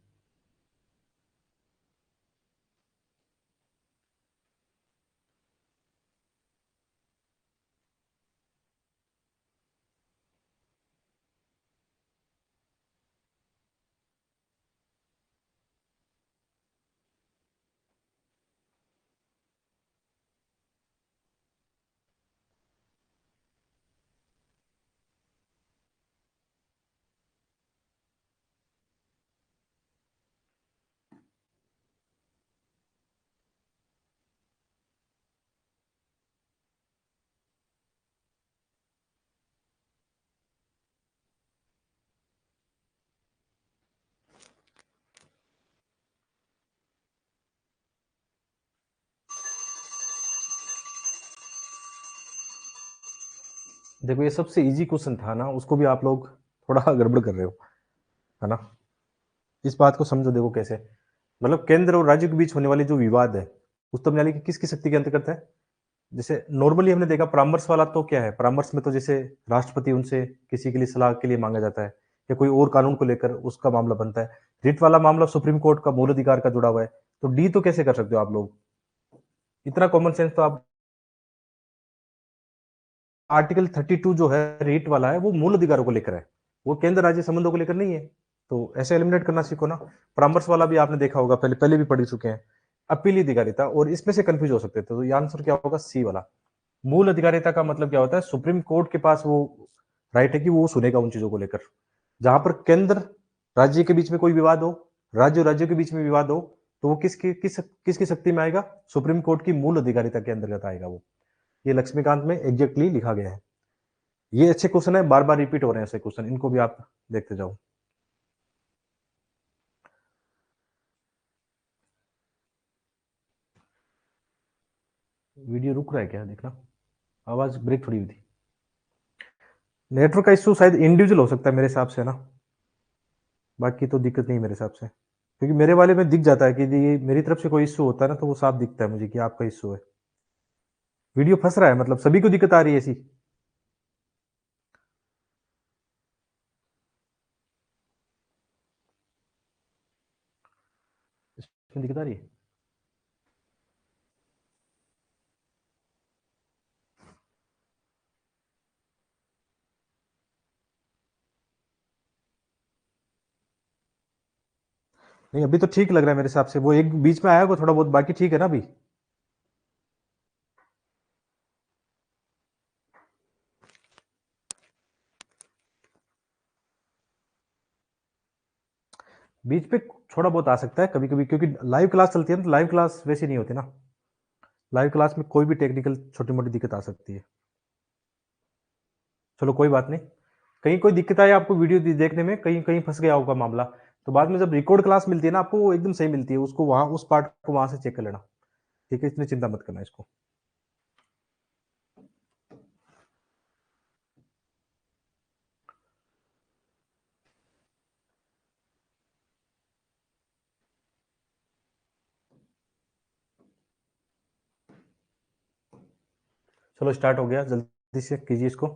देखो ये सबसे इजी क्वेश्चन था ना, उसको भी आप लोग थोड़ा गड़बड़ कर रहे हो, है ना? इस बात को समझो, देखो कैसे, मतलब केंद्र और राज्य के बीच होने वाली जो विवाद है, उच्चतम न्यायालय की किसकी शक्ति के अंतर्गत है? जैसे नॉर्मली हमने देखा परामर्श वाला, तो क्या है परामर्श में, तो जैसे राष्ट्रपति उनसे किसी के लिए सलाह के लिए मांगा जाता है, या कोई और कानून को लेकर उसका मामला बनता है। रिट वाला मामला सुप्रीम कोर्ट का मूल अधिकार का जुड़ा हुआ है। तो डी तो कैसे कर सकते हो आप लोग? इतना कॉमन सेंस तो आप, आर्टिकल 32 जो है रीट वाला है, वो मूल अधिकारों को लेकर है, वो केंद्र राज्य संबंधों को लेकर नहीं है। तो ऐसे एलिमिनेट करना सीखो ना। परामर्श वाला भी आपने देखा होगा, पहले पहले भी पढ़ चुके हैं। अपील अधिकारिता, और इसमें से कंफ्यूज हो सकते थे, तो ये आंसर क्या होगा? सी वाला। मूल अधिकारिता का मतलब क्या होता है? सुप्रीम कोर्ट के पास वो राइट है कि वो सुनेगा उन चीजों को लेकर। जहां पर केंद्र राज्य के बीच में कोई विवाद हो, राज्य राज्यों के बीच में विवाद हो, तो वो किसकी शक्ति में आएगा? सुप्रीम कोर्ट की मूल अधिकारिता के अंतर्गत आएगा वो। ये लक्ष्मीकांत में एग्जैक्टली लिखा गया है। ये अच्छे क्वेश्चन है, बार बार रिपीट हो रहे हैं ऐसे क्वेश्चन, इनको भी आप देखते जाओ। वीडियो रुक रहा है क्या? देखना, आवाज ब्रेक थोड़ी हुई थी। नेटवर्क का इश्यू शायद इंडिविजुअल हो सकता है मेरे हिसाब से ना, बाकी तो दिक्कत नहीं मेरे हिसाब से, क्योंकि मेरे वाले में दिख जाता है कि ये मेरी तरफ से कोई इश्यू होता है ना, तो वो साफ दिखता है मुझे कि आपका इश्यू है। वीडियो फंस रहा है, मतलब सभी को दिक्कत आ रही है ऐसी? इसमें दिक्कत आ रही है? नहीं, अभी तो ठीक लग रहा है मेरे हिसाब से। वो एक बीच में आया वो थोड़ा बहुत, बाकी ठीक है ना अभी? बीच पे थोड़ा बहुत आ सकता है कभी कभी, क्योंकि लाइव क्लास चलती है ना, तो लाइव क्लास वैसी नहीं होती ना। लाइव क्लास में कोई भी टेक्निकल छोटी मोटी दिक्कत आ सकती है। चलो कोई बात नहीं, कहीं कोई दिक्कत आई आपको वीडियो देखने में, कहीं कहीं फंस गया होगा मामला, तो बाद में जब रिकॉर्ड क्लास मिलती है ना आपको, वो एकदम सही मिलती है, उसको वहां उस पार्ट को वहां से चेक कर लेना। ठीक है, इतनी चिंता मत करना इसको। चलो स्टार्ट हो गया, जल्दी से कीजिए इसको।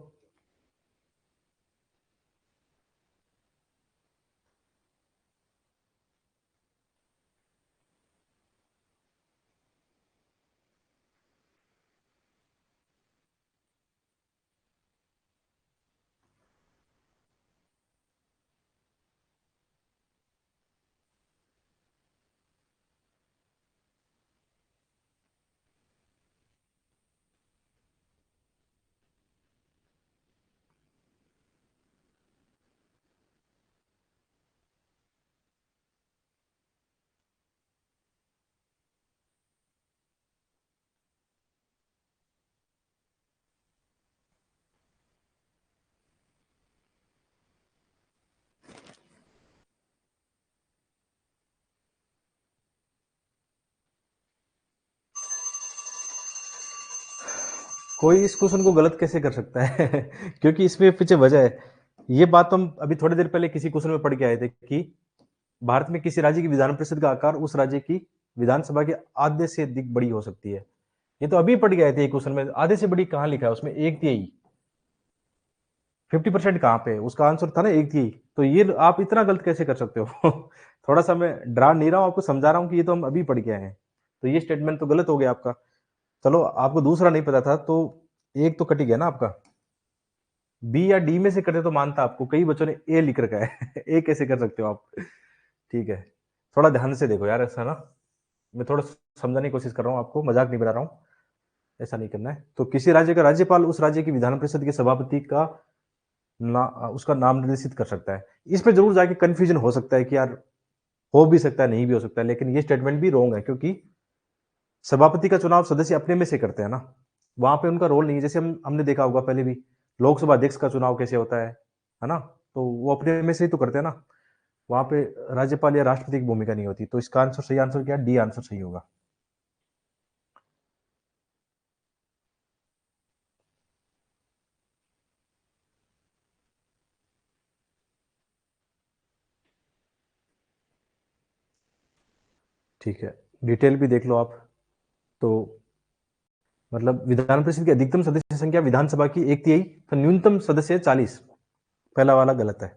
कोई इस क्वेश्चन को गलत कैसे कर सकता है? क्योंकि इसमें पीछे वजह है। ये बात तो हम अभी थोड़ी देर पहले किसी क्वेश्चन में पढ़ के आए थे कि भारत में किसी राज्य की विधान परिषद का आकार उस राज्य की विधानसभा के आधे से अधिक बड़ी हो सकती है। ये तो अभी पढ़ के आए थे क्वेश्चन में, आधे से बड़ी कहाँ लिखा है उसमें? एक तिहाई। 50% कहाँ पे? उसका आंसर था ना एक तिहाई। तो ये आप इतना गलत कैसे कर सकते हो? थोड़ा सा मैं डरा नहीं रहा हूँ, आपको समझा रहा हूँ कि ये तो हम अभी पढ़ के आए हैं, तो ये स्टेटमेंट तो गलत हो गया आपका। चलो, आपको दूसरा नहीं पता था, तो एक तो कट ही गया ना आपका। बी या डी में से कटे तो मानता आपको, कई बच्चों ने ए लिख रखा है। ए कैसे कर सकते हो आप? ठीक है, थोड़ा ध्यान से देखो यार, ऐसा ना, मैं थोड़ा समझाने की कोशिश कर रहा हूँ आपको, मजाक नहीं बना रहा हूँ। ऐसा नहीं करना है। तो किसी राज्य का राज्यपाल उस राज्य की विधान परिषद के सभापति का उसका नाम निर्देशित कर सकता है। इसमें जरूर जाके कंफ्यूजन हो सकता है कि यार, हो भी सकता है, नहीं भी हो सकता है, लेकिन ये स्टेटमेंट भी रॉन्ग है, क्योंकि सभापति का चुनाव सदस्य अपने में से करते हैं ना, वहां पे उनका रोल नहीं है। जैसे हमने देखा होगा पहले भी, लोकसभा अध्यक्ष का चुनाव कैसे होता है ना? तो वो अपने में से ही तो करते हैं ना, वहां पे राज्यपाल या राष्ट्रपति की भूमिका नहीं होती। तो इसका आंसर, सही आंसर क्या? डी आंसर सही होगा। ठीक है, डिटेल भी देख लो आप। तो मतलब विधान परिषद की अधिकतम सदस्य संख्या विधानसभा की एक तिहाई, तो न्यूनतम सदस्य 40। पहला वाला गलत है।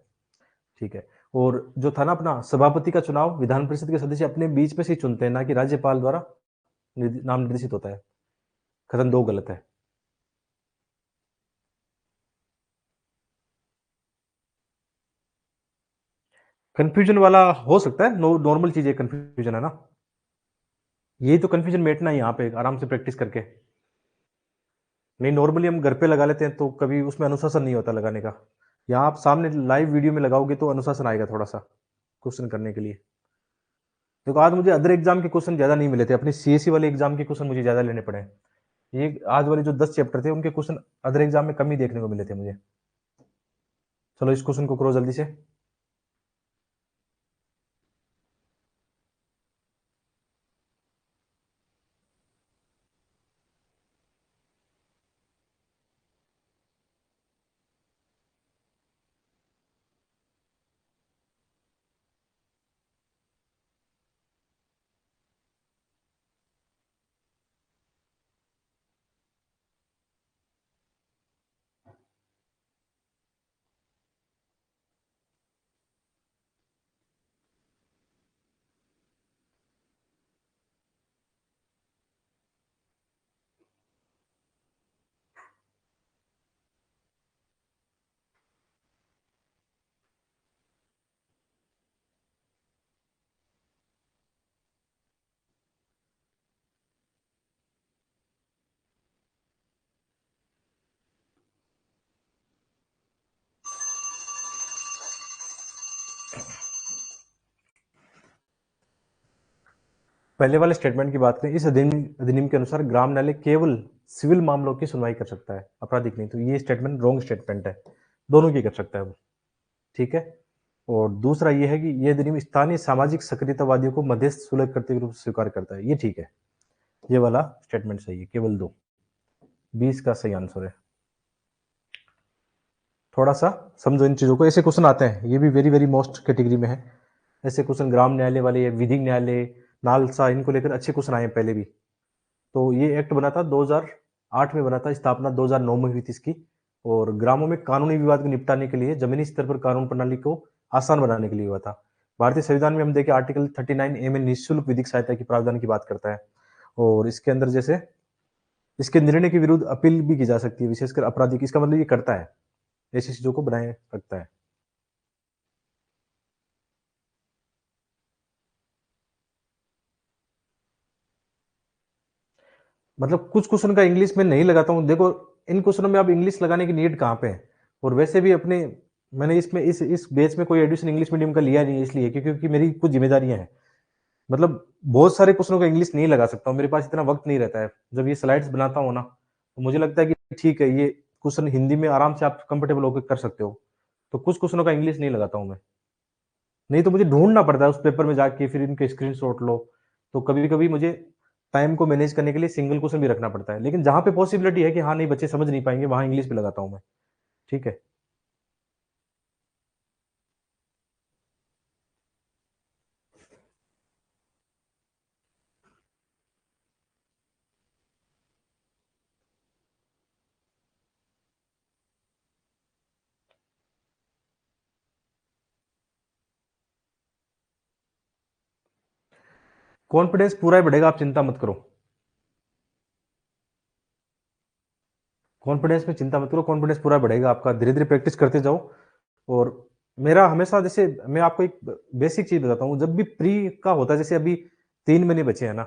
ठीक है। और जो था ना अपना, सभापति का चुनाव विधान परिषद के सदस्य अपने बीच में से ही चुनते हैं, ना कि राज्यपाल द्वारा नाम निर्देशित होता है। कथन दो गलत है। कंफ्यूजन वाला हो सकता है, नॉर्मल चीज है कंफ्यूजन, है ना? यही तो कंफ्यूजन मेटना है यहाँ पे, आराम से प्रैक्टिस करके। नहीं, नॉर्मली हम घर पे लगा लेते हैं तो कभी उसमें अनुशासन नहीं होता लगाने का। यहाँ आप सामने लाइव वीडियो में लगाओगे तो अनुशासन आएगा थोड़ा सा क्वेश्चन करने के लिए। देखो आज मुझे अदर एग्जाम के क्वेश्चन ज्यादा नहीं मिले थे, अपने सीएससी वाले एग्जाम के क्वेश्चन मुझे ज्यादा लेने पड़े। ये आज वाले जो 10 चैप्टर थे उनके क्वेश्चन अदर एग्जाम में कम ही देखने को मिले थे मुझे। चलो इस क्वेश्चन को करो जल्दी से। पहले वाले स्टेटमेंट की बात करें, इस अधिनियम के अनुसार ग्राम न्यायालय केवल सिविल मामलों की सुनवाई कर सकता है, आपराधिक नहीं। तो ये स्टेटमेंट रॉन्ग स्टेटमेंट है, दोनों की कर सकता है वो। ठीक है। और दूसरा ये है कि ये अधिनियम स्थानीय सामाजिक सक्रियतावादियों को मध्यस्थ सुलह करते के रूप में स्वीकार करता है, ये ठीक है। ये वाला स्टेटमेंट सही है, केवल दो। 20 का सही आंसर है। थोड़ा सा समझो इन चीजों को, ऐसे क्वेश्चन आते हैं, ये भी वेरी वेरी मोस्ट कैटेगरी में है। ऐसे क्वेश्चन ग्राम न्यायालय वाले या विधिक न्यायालय, नालसा, इनको लेकर अच्छे क्वेश्चन आए हैं पहले भी। तो ये एक्ट बना था 2008 में, बना था, स्थापना 2009 में हुई थी इसकी। और ग्रामों में कानूनी विवाद को निपटाने के लिए जमीनी स्तर पर कानून प्रणाली को आसान बनाने के लिए हुआ था। भारतीय संविधान में हम देखें आर्टिकल 39A में निःशुल्क विधिक सहायता की प्रावधान की बात करता है। और इसके अंदर जैसे इसके निर्णय के विरुद्ध अपील भी की जा सकती है, विशेषकर आपराधिक। इसका मतलब ये करता है, ऐसी चीजों को बनाए रखता है। मतलब कुछ क्वेश्चन का इंग्लिश में नहीं लगाता हूँ। देखो इन क्वेश्चनों में अब इंग्लिश लगाने की नीड कहाँ पे है। और वैसे भी अपने मैंने इसमें इस बेच में कोई एडिशन इंग्लिश मीडियम का लिया नहीं, इसलिए क्योंकि मेरी कुछ जिम्मेदारियां हैं। मतलब बहुत सारे क्वेश्चनों का इंग्लिश नहीं लगा सकता हूँ, मेरे पास इतना वक्त नहीं रहता है। जब ये स्लाइड्स बनाता हूँ ना, तो मुझे लगता है कि ठीक है, ये क्वेश्चन हिंदी में आराम से आप कंफर्टेबल होकर कर सकते हो। तो कुछ क्वेश्चनों का इंग्लिश नहीं लगाता हूँ मैं। नहीं तो मुझे ढूंढना पड़ता है उस पेपर में जाके, फिर इनके स्क्रीनशॉट लो। तो कभी कभी मुझे टाइम को मैनेज करने के लिए सिंगल क्वेश्चन भी रखना पड़ता है, लेकिन जहां पे पॉसिबिलिटी है कि हाँ नहीं बच्चे समझ नहीं पाएंगे, वहां इंग्लिश भी लगाता हूँ मैं। ठीक है। कॉन्फिडेंस पूरा ही बढ़ेगा, आप चिंता मत करो। कॉन्फिडेंस में चिंता मत करो, कॉन्फिडेंस पूरा बढ़ेगा आपका, धीरे धीरे प्रैक्टिस करते जाओ। और मेरा हमेशा, जैसे मैं आपको एक बेसिक चीज बताता हूँ, जब भी प्री का होता है, जैसे अभी 3 महीने बचे हैं ना,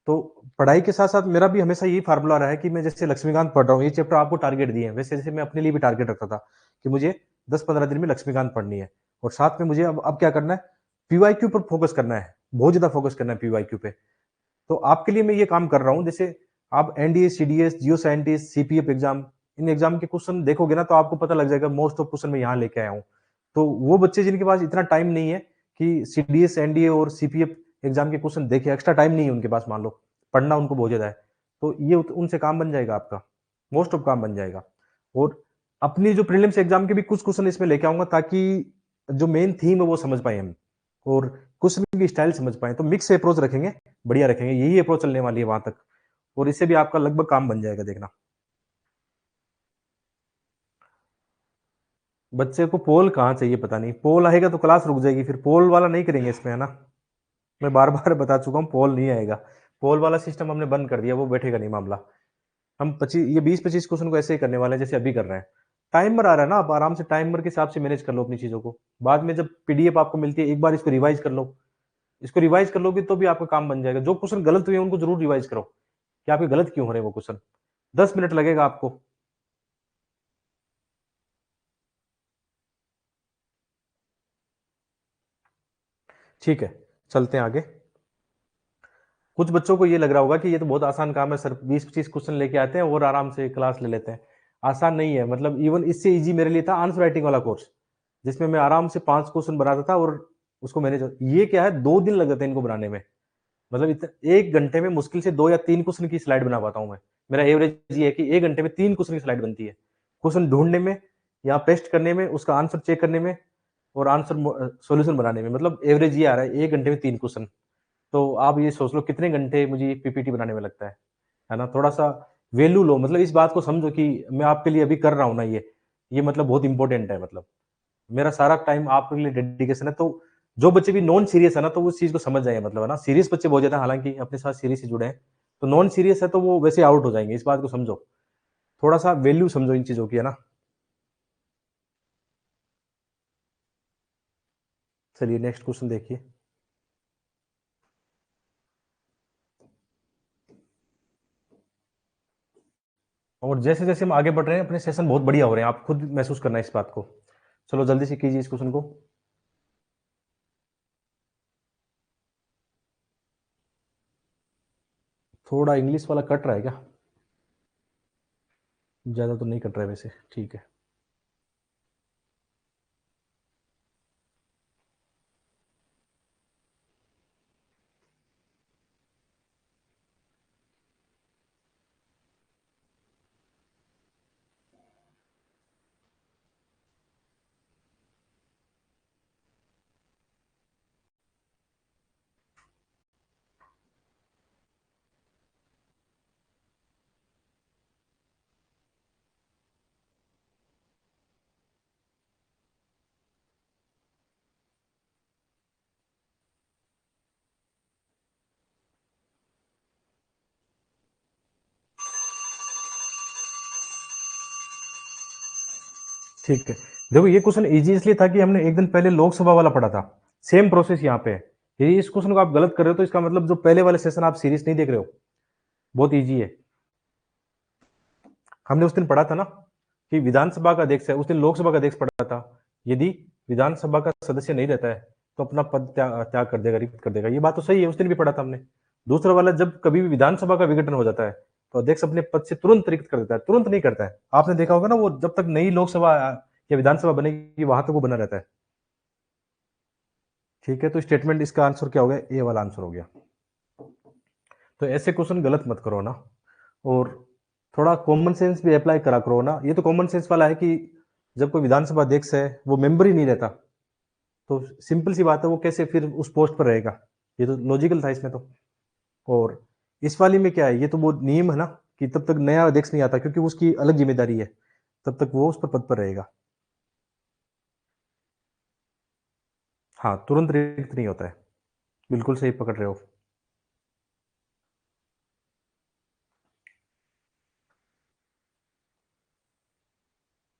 तो पढ़ाई के साथ साथ मेरा भी हमेशा यही फार्मूला रहा है कि मैं जैसे लक्ष्मीकांत पढ़ रहा हूँ, ये चैप्टर आपको टारगेट दिए हैं, वैसे जैसे मैं अपने लिए भी टारगेट रखता था कि मुझे 10-15 दिन में लक्ष्मीकांत पढ़नी है। और साथ में मुझे अब क्या करना है, पीवाईक्यू पर फोकस करना है, बहुत ज्यादा फोकस करना है पीवाईक्यू पे। तो आपके लिए मैं ये काम कर रहा हूँ। जैसे आप NDA, CDS, Jio scientist, CPF exam, in exam के क्वेश्चन देखोगे ना, तो आपको पता लग जाएगा मोस्ट ऑफ क्वेश्चन मैं यहाँ लेके आया हूँ। तो वो बच्चे जिनके पास इतना टाइम नहीं है कि सीडीएस, एनडीए और सीपीएफ एग्जाम के क्वेश्चन देखे, एक्स्ट्रा टाइम नहीं है उनके पास, मान लो पढ़ना उनको बहुत ज्यादा है, तो ये उनसे काम बन जाएगा आपका, मोस्ट ऑफ काम बन जाएगा। और अपनी जो प्रीलिम्स एग्जाम के भी कुछ क्वेश्चन इसमें लेके आऊंगा, ताकि जो मेन थीम है वो समझ पाए हम, और क्वेश्चन की स्टाइल समझ पाए। तो मिक्स अप्रोच रखेंगे, बढ़िया रखेंगे, यही अप्रोच चलने वाली है वहां तक। और इससे भी आपका लगभग काम बन जाएगा, देखना। बच्चे को पोल कहाँ चाहिए, पता नहीं। पोल आएगा तो क्लास रुक जाएगी, फिर पोल वाला नहीं करेंगे इसमें, है ना। मैं बार बार बता चुका हूँ, पोल नहीं आएगा। पोल वाला सिस्टम हमने बंद कर दिया, वो बैठेगा नहीं मामला। हम 20-25 क्वेश्चन को ऐसे ही करने वाले हैं जैसे अभी कर रहे हैं। टाइमर आ रहा है ना, आप आराम से टाइमर के हिसाब से मैनेज कर लो अपनी चीजों को। बाद में जब पीडीएफ आपको मिलती है, एक बार इसको रिवाइज कर लो। इसको रिवाइज कर लोगे तो भी आपका काम बन जाएगा। जो क्वेश्चन गलत हुए हैं उनको जरूर रिवाइज करो कि आपके गलत क्यों हो रहे हैं वो क्वेश्चन। 10 मिनट लगेगा आपको। ठीक है, चलते हैं आगे। कुछ बच्चों को ये लग रहा होगा कि ये तो बहुत आसान काम है सर, 20-25 क्वेश्चन लेके आते हैं और आराम से क्लास ले लेते हैं। आसान नहीं है, मतलब इवन इससे ईज़ी मेरे लिए था आंसर राइटिंग वाला कोर्स, जिसमें मैं आराम से 5 क्वेश्चन बनाता था और उसको मैंने ये क्या है 2 दिन लग जाते हैं इनको बनाने में। मतलब इत 1 घंटे में मुश्किल से 2 या 3 क्वेश्चन की स्लाइड बना पाता हूँ मैं। मेरा एवरेज ये है कि 1 घंटे में 3 क्वेश्चन की स्लाइड बनती है। क्वेश्चन ढूँढने में या पेस्ट करने में, उसका आंसर चेक करने में और सॉल्यूशन बनाने में, मतलब एवरेज ये आ रहा है 1 घंटे में 3 क्वेश्चन। तो आप ये सोच लो कितने घंटे मुझे पीपीटी बनाने में लगता है ना? थोड़ा-सा वैल्यू लो, मतलब इस बात को समझो कि मैं आपके लिए अभी कर रहा हूँ ना ये मतलब बहुत इम्पोर्टेंट है मतलब। मेरा सारा टाइम आपके लिए डेडिकेशन है, तो जो बच्चे भी नॉन सीरियस है ना, तो वो उस चीज़ को समझ जाएँगे मतलब है ना? सीरियस बच्चे बहुत ज़्यादा हालाँकि अपने साथ सीरियस ही जुड़े हैं, तो नॉन सीरियस है तो वो वैसे आउट हो जाएँगे, इस बात को समझो। थोड़ा-सा वैल्यू समझो इन चीज़ों की, है ना? चलिए नेक्स्ट क्वेश्चन देखिए। और जैसे-जैसे हम आगे बढ़ रहे हैं, अपने सेशन बहुत बढ़िया हो रहे हैं, आप खुद महसूस करना है इस बात को। चलो जल्दी से कीजिए इस क्वेश्चन को। थोड़ा इंग्लिश वाला कट रहा है क्या? ज़्यादा तो नहीं कट रहा है वैसे, ठीक है। ठीक है। देखो ये क्वेश्चन ईज़ी इसलिए था कि हमने एक दिन पहले लोकसभा वाला पढ़ा था। सेम प्रोसेस यहाँ पे है। यदि इस क्वेश्चन को आप गलत कर रहे हो तो इसका मतलब जो पहले वाले सेशन आप सीरीज़ नहीं देख रहे हो। बहुत ईज़ी है। हमने उस दिन पढ़ा था ना कि विधानसभा का अध्यक्ष है, उस दिन लोकसभा का अध्यक्ष पढ़ा था। यदि विधानसभा का सदस्य नहीं रहता है, तो अपना पद त्याग कर देगा, रिक्त कर देगा। ये बात तो सही है, उस दिन भी पढ़ा था हमने। दूसरा वाला जब कभी भी विधानसभा का विघटन हो जाता है, तो अध्यक्ष अपने पद से तुरंत रिक्त कर देता है, तुरंत नहीं करता है। आपने देखा होगा ना वो जब तक नई लोकसभा या विधानसभा बनेगी, वहां तक वो बना रहता है। ठीक है, तो स्टेटमेंट इसका आंसर क्या हो गया? ए वाला आंसर हो गया। तो ऐसे क्वेश्चन गलत मत करो ना, और थोड़ा कॉमन सेंस भी अप्लाई करा करो ना। ये तो कॉमन सेंस वाला है कि जब कोई विधानसभा अध्यक्ष है वो मेंबर ही नहीं रहता, तो सिंपल सी बात है वो कैसे फिर उस पोस्ट पर रहेगा। ये तो लॉजिकल था इसमें तो। और इस वाली में क्या है, ये तो वो नियम है ना कि तब तक नया अध्यक्ष नहीं आता, क्योंकि उसकी अलग जिम्मेदारी है, तब तक वो उस पर पद पर रहेगा। हाँ, तुरंत रिक्त नहीं होता है। बिल्कुल सही पकड़ रहे हो।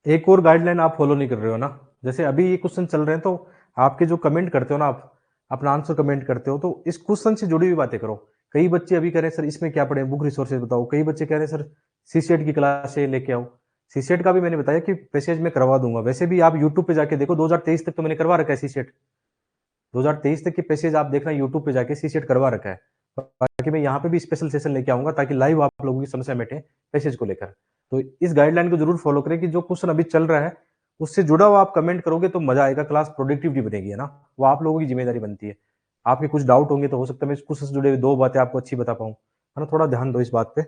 एक और गाइडलाइन आप फॉलो नहीं कर रहे हो ना। जैसे अभी ये क्वेश्चन चल रहे हैं तो आपके जो कमेंट करते हो ना, आप अपना आंसर कमेंट करते हो, तो इस क्वेश्चन से जुड़ी हुई बातें करो। कई बच्चे अभी कह रहे हैं सर इसमें क्या पढ़े, बुक रिसोर्सेज बताओ। कई बच्चे कह रहे हैं सर सीसेट की क्लास से लेके आओ। सीसेट का भी मैंने बताया कि पैसेज में करवा दूंगा। वैसे भी आप यूट्यूब पे जाके देखो, 2023 तक तो मैंने करवा रखा है सीसेट। 2023 तक के पैसेज आप देखना यूट्यूब पे जाके, सीसेट करवा रखा है। बाकी मैं यहाँ पे भी स्पेशल सेशन लेके आऊंगा ताकि लाइव आप लोगों की समस्या मिटे पैसेज को लेकर। तो इस गाइडलाइन को जरूर फॉलो करें कि जो क्वेश्चन अभी चल रहा है उससे जुड़ा हुआ आप कमेंट करोगे तो मजा आएगा, क्लास प्रोडक्टिविटी बनेगी, है ना? वो आप लोगों की जिम्मेदारी बनती है। आपके कुछ डाउट होंगे तो हो सकता है मैं इस क्वेश्चन से जुड़े हुए 2 बातें आपको अच्छी बता पाऊँ, है ना? थोड़ा ध्यान दो इस बात पे।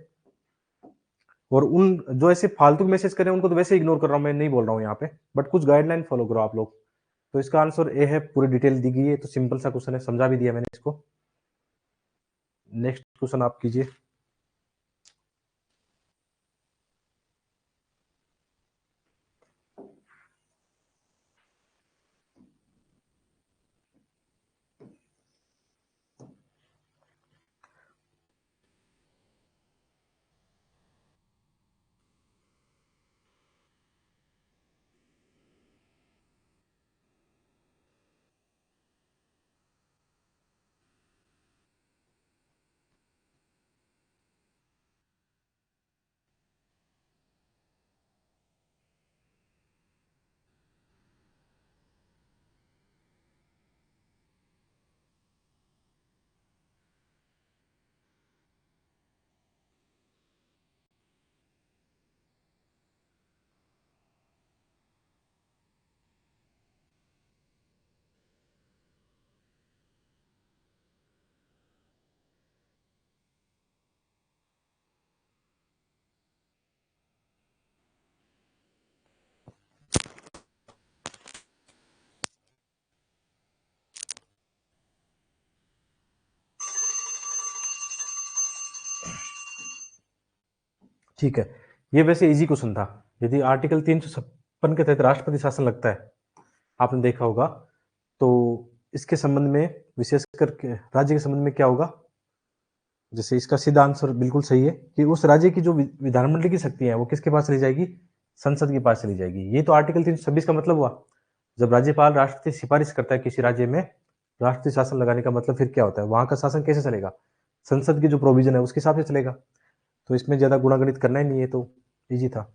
और उन जो ऐसे फालतू मैसेज कर रहे हैं उनको तो वैसे इग्नोर कर रहा हूँ, मैं नहीं बोल रहा हूँ यहाँ पे। बट कुछ गाइडलाइन फॉलो करो आप लोग। तो इसका आंसर ए है, पूरी डिटेल दी गई है, तो सिंपल सा क्वेश्चन है, समझा भी दिया मैंने इसको। नेक्स्ट क्वेश्चन आप कीजिए। ठीक है, ये वैसे इजी क्वेश्चन था। यदि आर्टिकल 356 के तहत राष्ट्रपति शासन लगता है, आपने देखा होगा, तो इसके संबंध में विशेष करके राज्य के संबंध में क्या होगा? जैसे इसका सीधा आंसर बिल्कुल सही है कि उस राज्य की जो विधानमंडल की शक्तियां हैं वो किसके पास चली जाएगी? संसद के पास चली जाएगी। ये तो आर्टिकल 326 का मतलब हुआ। जब राज्यपाल राष्ट्रपति सिफारिश करता है किसी राज्य में राष्ट्रीय शासन लगाने का मतलब फिर क्या होता है? वहां का शासन कैसे चलेगा? संसद की जो प्रोविजन है उसके हिसाब से चलेगा। तो इसमें ज्यादा गुणागणित करना ही नहीं है, तो इजी था।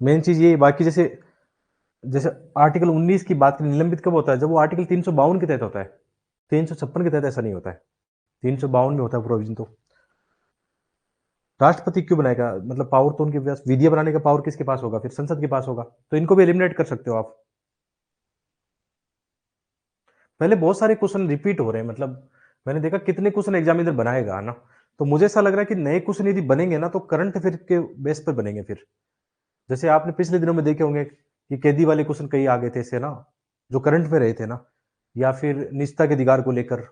मेन चीज ये, बाकी जैसे जैसे आर्टिकल 19 की बात निलंबित कब होता है? जब वो आर्टिकल 352 के तहत होता है। 356 के तहत ऐसा नहीं होता है। 352 में होता है प्रोविजन। तो राष्ट्रपति क्यों बनाएगा? मतलब पावर तो उनके पास, विधि बनाने का पावर किसके पास होगा? फिर संसद के पास होगा। तो इनको भी एलिमिनेट कर सकते हो आप। पहले बहुत सारे क्वेश्चन रिपीट हो रहे हैं, मतलब मैंने देखा कितने क्वेश्चन एग्जामिनर बनाएगा ना। तो मुझे ऐसा लग रहा है कि नए क्वेश्चन यदि बनेंगे ना तो करंट अफेयर के बेस पर बनेंगे। फिर जैसे आपने पिछले दिनों में देखे होंगे कि कैदी वाले क्वेश्चन कई आ गए थे ऐसे ना, जो करंट में रहे थे ना, या फिर निजता के अधिकार को लेकर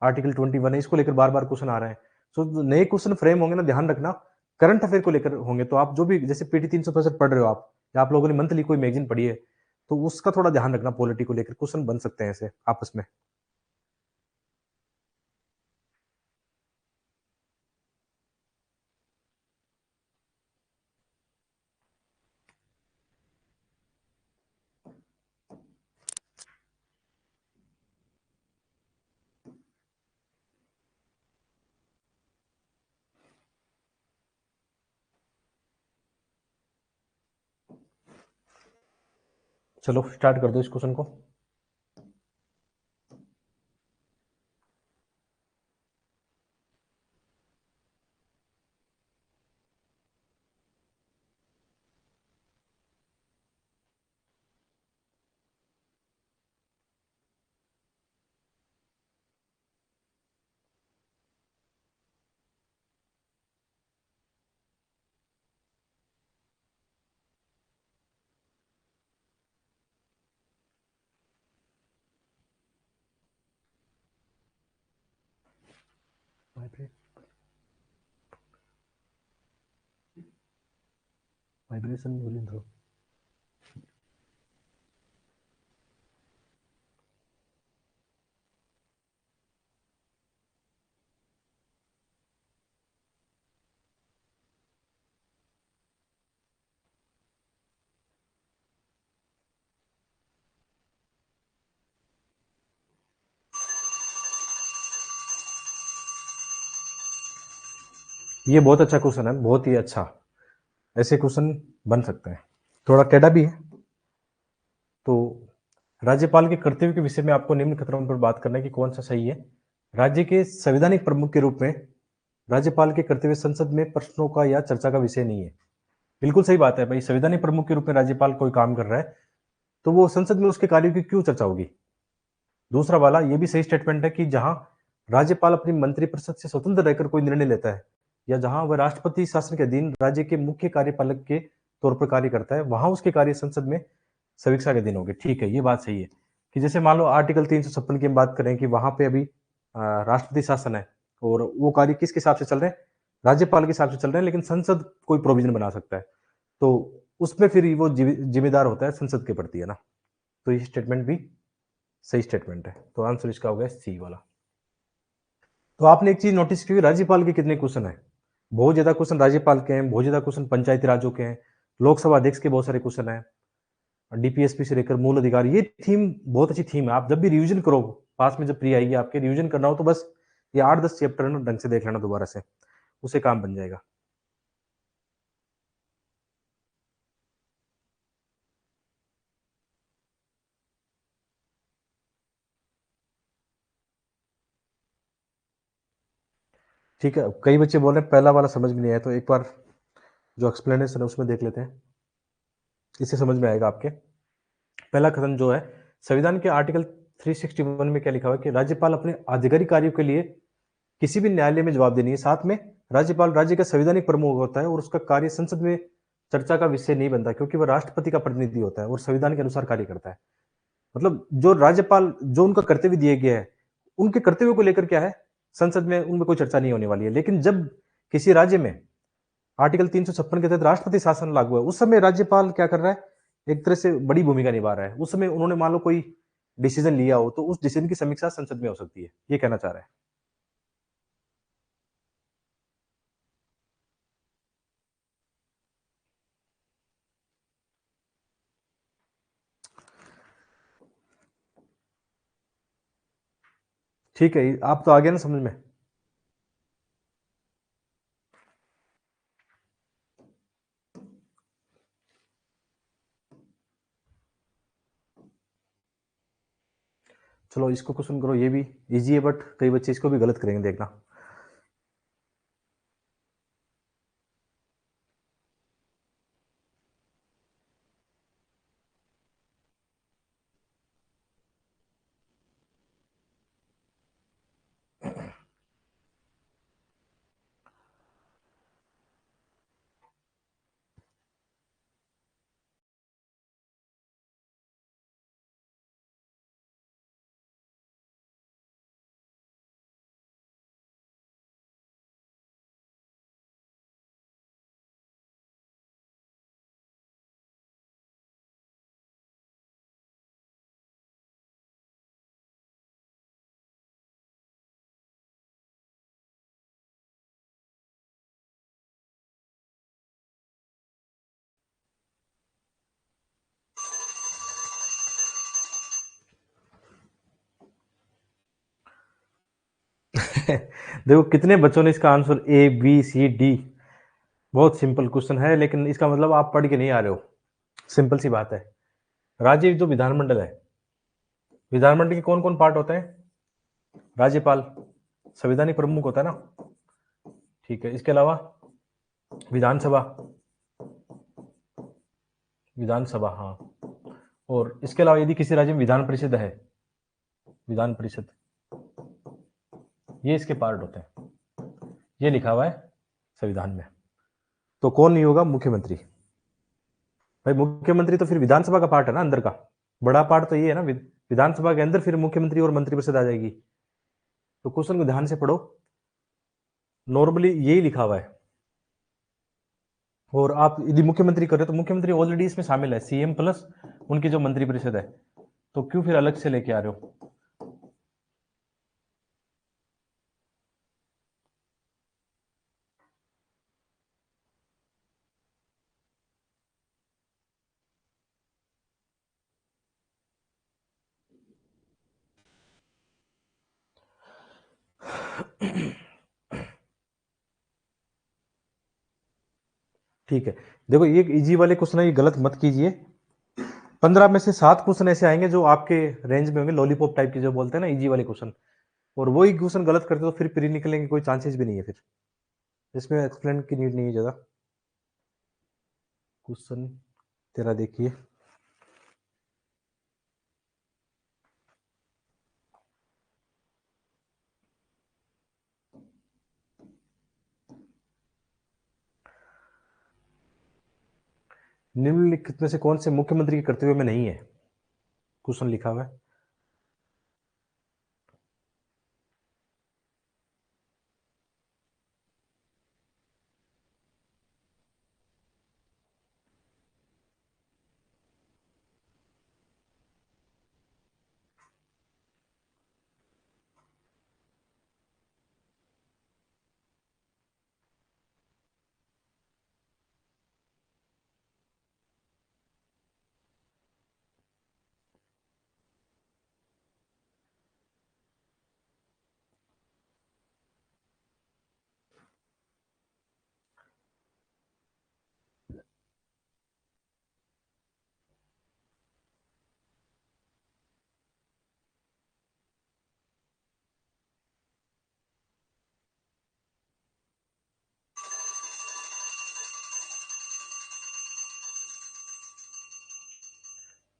आर्टिकल 21 है, इसको लेकर बार बार क्वेश्चन आ रहे हैं। तो नए क्वेश्चन फ्रेम होंगे ना, ध्यान रखना, करंट अफेयर को लेकर होंगे। तो आप जो भी जैसे पीटी 365 पढ़ रहे हो आप, या आप लोगों ने मंथली कोई मैगजीन पढ़ी है, तो उसका थोड़ा ध्यान रखना। पॉलिटी को लेकर क्वेश्चन बन सकते हैं ऐसे आपस में। चलो स्टार्ट कर दो इस क्वेश्चन को। वाइब्रेशन ये बहुत अच्छा क्वेश्चन है, बहुत ही अच्छा। ऐसे क्वेश्चन बन सकते हैं, थोड़ा टेढ़ा भी है। तो राज्यपाल के कर्तव्य के विषय में आपको निम्न खतरों पर बात करना है कि कौन सा सही है। राज्य के संवैधानिक प्रमुख के रूप में राज्यपाल के कर्तव्य संसद में प्रश्नों का या चर्चा का विषय नहीं है। बिल्कुल सही बात है भाई, संवैधानिक प्रमुख के रूप में राज्यपाल कोई काम कर रहा है तो वो संसद में उसके कार्यों की क्यों चर्चा होगी। दूसरा वाला ये भी सही स्टेटमेंट है कि जहां राज्यपाल अपनी मंत्रिपरिषद से स्वतंत्र रहकर कोई निर्णय लेता है, या जहां वह राष्ट्रपति शासन के अधीन राज्य के मुख्य कार्यपालक के तौर पर कार्य करता है, वहां उसके कार्य संसद में समीक्षा के दिन होंगे। ठीक है, ये बात सही है कि जैसे मान लो आर्टिकल 356 की हम बात करें कि वहां पे अभी राष्ट्रपति शासन है और वो कार्य किसके हिसाब से चल रहे हैं? राज्यपाल के हिसाब से चल रहे हैं, लेकिन संसद कोई प्रोविजन बना सकता है, तो उसमें फिर वो जिम्मेदार होता है संसद के प्रति, है ना। तो ये स्टेटमेंट भी सही स्टेटमेंट है। तो आंसर इसका हो गया सी वाला। तो आपने एक चीज नोटिस की, राज्यपाल के कितने क्वेश्चन है? बहुत ज्यादा क्वेश्चन राज्यपाल के हैं, बहुत ज्यादा क्वेश्चन पंचायती राज्यों के हैं, लोकसभा अध्यक्ष के बहुत सारे क्वेश्चन है, डीपीएसपी से लेकर मूल अधिकार। ये थीम बहुत अच्छी थीम है। आप जब भी रिवीजन करो, पास में जब प्री आएगी आपके, रिवीजन करना हो तो बस ये 8-10 चैप्टर ना ढंग से देख लेना दोबारा से, उसे काम बन जाएगा। ठीक है, कई बच्चे बोल रहे हैं पहला वाला समझ में नहीं आया, तो एक बार जो एक्सप्लेनेशन है उसमें देख लेते हैं, इससे समझ में आएगा आपके। पहला कथन जो है, संविधान के आर्टिकल 361 में क्या लिखा हुआ है कि राज्यपाल अपने आधिकारिक कार्यों के लिए किसी भी न्यायालय में जवाब देनी है। साथ में राज्यपाल राज्य का संवैधानिक प्रमुख होता है और उसका कार्य संसद में चर्चा का विषय नहीं बनता, क्योंकि वह राष्ट्रपति का प्रतिनिधि होता है और संविधान के अनुसार कार्य करता है। मतलब जो राज्यपाल, जो उनका कर्तव्य दिए गया है, उनके कर्तव्यों को लेकर क्या है, संसद में उनमें कोई चर्चा नहीं होने वाली है। लेकिन जब किसी राज्य में आर्टिकल 356 के तहत राष्ट्रपति शासन लागू है, उस समय राज्यपाल क्या कर रहा है, एक तरह से बड़ी भूमिका निभा रहा है। उस समय उन्होंने मान लो कोई डिसीजन लिया हो, तो उस डिसीजन की समीक्षा संसद में हो सकती है, ये कहना चाह रहा है। ठीक है, आप तो आ गया ना समझ में। चलो इसको क्वेश्चन करो, ये भी इजी है बट कई बच्चे इसको भी गलत करेंगे, देखना। देखो कितने बच्चों ने इसका answer A B C D, बहुत सिंपल क्वेश्चन है, लेकिन इसका मतलब आप पढ़ के नहीं आ रहे हो। सिंपल सी बात है, राज्य जो विधानमंडल है, विधानमंडल के कौन कौन पार्ट होते हैं, राज्यपाल संवैधानिक प्रमुख होता है ना, ठीक है। इसके अलावा विधानसभा, विधानसभा हाँ, और इसके अलावा यदि किसी राज्य में विधान परिषद है, विधान परिषद, ये इसके पार्ट होते हैं, ये लिखा हुआ है संविधान में। तो कौन नहीं होगा, मुख्यमंत्री। भाई मुख्यमंत्री तो फिर विधानसभा का पार्ट है ना, अंदर का बड़ा पार्ट तो ये है ना, विधानसभा के अंदर फिर मुख्यमंत्री और मंत्रिपरिषद आ जाएगी। तो क्वेश्चन को ध्यान से पढ़ो, नॉर्मली यही लिखा हुआ है। और आप यदि मुख्यमंत्री कर रहे हो तो मुख्यमंत्री ऑलरेडी इसमें शामिल है, सीएम प्लस उनकी जो मंत्रिपरिषद है, तो क्यों फिर अलग से लेके आ रहे हो। ठीक है, देखो ये इजी वाले क्वेश्चन है, ये गलत मत कीजिए। 15 में से 7 क्वेश्चन ऐसे आएंगे जो आपके रेंज में होंगे, लॉलीपॉप टाइप के जो बोलते हैं ना, इजी वाले क्वेश्चन, और वही क्वेश्चन गलत करते तो फिर प्री निकलने की कोई चांसेस भी नहीं है, फिर इसमें एक्सप्लेन की नीड नहीं है ज्यादा। क्वेश्चन तेरा देखिए, निम्नलिखित में से कौन से मुख्यमंत्री के कर्तव्य में नहीं है, क्वेश्चन लिखा हुआ है।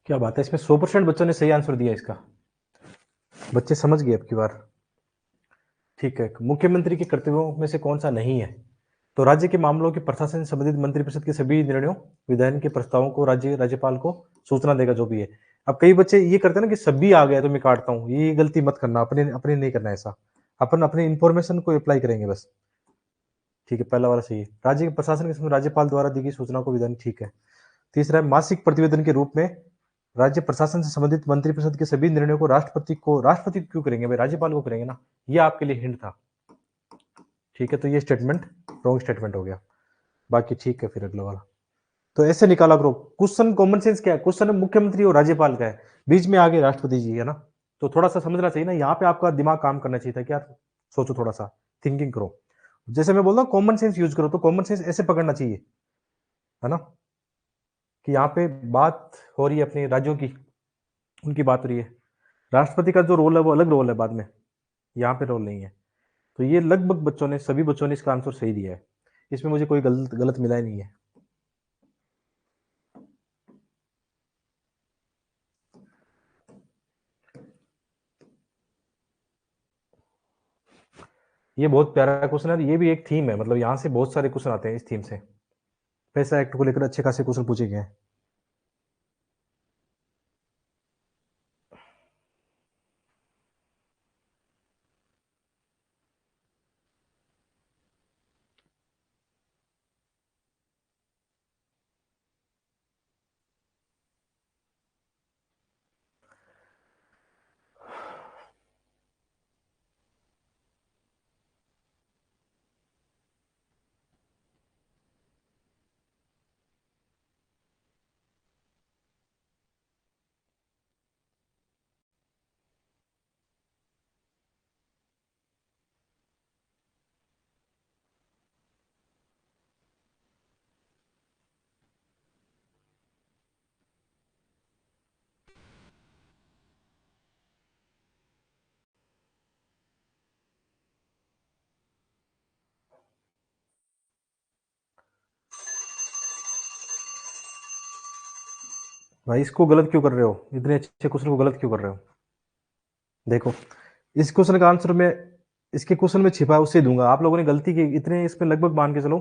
क्या बात है, इसमें 100% बच्चों ने सही आंसर दिया इसका, बच्चे समझ गए अब की बार। ठीक है, मुख्यमंत्री के कर्तव्यों में से कौन सा नहीं है, तो राज्य के मामलों के प्रशासन से संबंधित मंत्रिपरिषद के सभी निर्णयों, विधायन के प्रस्तावों को राज्यपाल को सूचना देगा, जो भी है। अब कई बच्चे ये करते हैं ना कि सभी आ गया तो मैं काटता हूँ, ये गलती मत करना, अपने अपने नहीं करना ऐसा, अपन अपने इंफॉर्मेशन को अप्लाई करेंगे बस। ठीक है, पहला वाला सही है। राज्य के प्रशासन के समय राज्यपाल द्वारा दी गई सूचना को विधान, ठीक है। तीसरा है मासिक प्रतिवेदन के रूप में राज्य प्रशासन से संबंधित मंत्रिपरिषद के सभी निर्णयों को राष्ट्रपति क्यों करेंगे भाई, राज्यपाल को करेंगे ना, ये आपके लिए हिंट था। ठीक है, तो ये स्टेटमेंट रॉन्ग स्टेटमेंट हो गया, बाकी ठीक है। फिर अगला वाला तो ऐसे निकाला करो। क्वेश्चन कॉमन सेंस क्या है, क्वेश्चन मुख्यमंत्री और राज्यपाल का है, बीच में आगे राष्ट्रपति जी है ना, तो थोड़ा सा समझना चाहिए ना, यहाँ पे आपका दिमाग काम करना चाहिए था क्या, सोचो थोड़ा सा, थिंकिंग करो। जैसे मैं बोल रहा हूँ कॉमन सेंस यूज करो, तो कॉमन सेंस ऐसे पकड़ना चाहिए, है ना, कि यहाँ पे बात हो रही है अपने राज्यों की, उनकी बात हो रही है। राष्ट्रपति का जो रोल है वो अलग रोल है बाद में, यहाँ पे रोल नहीं है। तो ये लगभग बच्चों ने, सभी बच्चों ने इसका आंसर सही दिया है, इसमें मुझे कोई गलत गलत मिला ही नहीं है। ये बहुत प्यारा क्वेश्चन है, ये भी एक थीम है, मतलब यहाँ से बहुत सारे क्वेश्चन आते हैं इस थीम से, पैसा एक्ट को लेकर अच्छे खासे क्वेश्चन पूछे गए हैं। भाई इसको गलत क्यों कर रहे हो, इतने अच्छे क्वेश्चन को गलत क्यों कर रहे हो। देखो, इस क्वेश्चन का आंसर मैं इसके क्वेश्चन में छिपा है उससे दूंगा। आप लोगों ने गलती की, इतने इसमें लगभग मान के चलो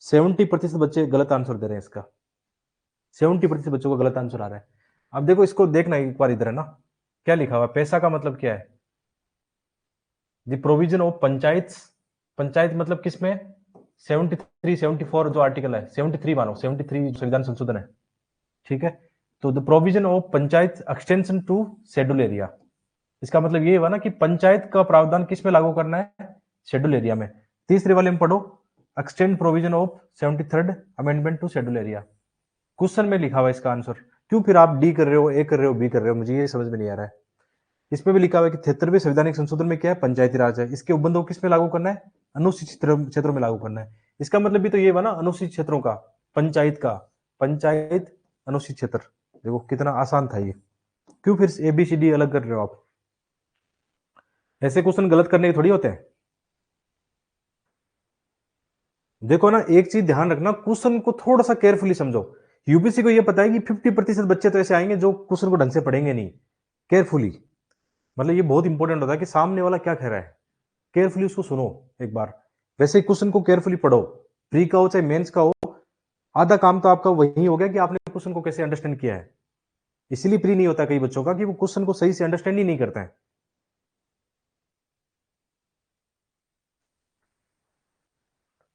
70% बच्चे गलत आंसर दे रहे हैं इसका, 70% बच्चों का गलत आंसर आ रहा है। अब देखो इसको देखना एक बार इधर है ना, क्या लिखा हुआ है, पैसा का मतलब क्या है, the provision of panchayat, panchayat मतलब किसमें, 73 74 जो आर्टिकल है, 73 मानो, 73 संविधान संशोधन है, ठीक है। तो the provision of panchayat extension to schedule area, इसका मतलब ये हुआ ना कि पंचायत का प्रावधान किस में लागू करना है, शेड्यूल एरिया में। तीसरे वाले में पढ़ो, extend provision of 73rd amendment to schedule area, question में लिखा हुआ है इसका आंसर। क्यों फिर आप डी कर रहे हो, ए कर रहे हो, बी कर रहे हो, मुझे ये समझ में नहीं आ रहा है। इसमें भी लिखा हुआ है कि 73वें संवैधानिक संशोधन में क्या है, पंचायती राज है, इसके उपबंधों को किस में लागू करना है, अनुसूचित क्षेत्रों में लागू करना है। इसका मतलब भी तो ये हुआ ना, अनुसूचित क्षेत्रों का, पंचायत का, पंचायत अनुसूचित क्षेत्र। देखो कितना आसान था ये, क्यों फिर एबीसीडी अलग कर रहे हो आप, ऐसे क्वेश्चन गलत करने के थोड़ी होते हैं। देखो ना, एक चीज ध्यान रखना, क्वेश्चन को थोड़ा सा केयरफुली समझो। यूपीसी को ये पता है कि 50% बच्चे तो ऐसे आएंगे जो क्वेश्चन को ढंग से पढ़ेंगे नहीं, केयरफुली, मतलब ये बहुत इंपॉर्टेंट होता है कि सामने वाला क्या कह रहा है, केयरफुली उसको सुनो एक बार। वैसे क्वेश्चन को केयरफुली पढ़ो, प्री का हो चाहे मेंस का हो, आधा काम तो आपका वही हो गया कि आपने क्वेश्चन को कैसे अंडरस्टैंड किया है। इसीलिए प्री नहीं होता कई बच्चों का कि वो क्वेश्चन को सही से अंडरस्टैंड ही नहीं करते हैं।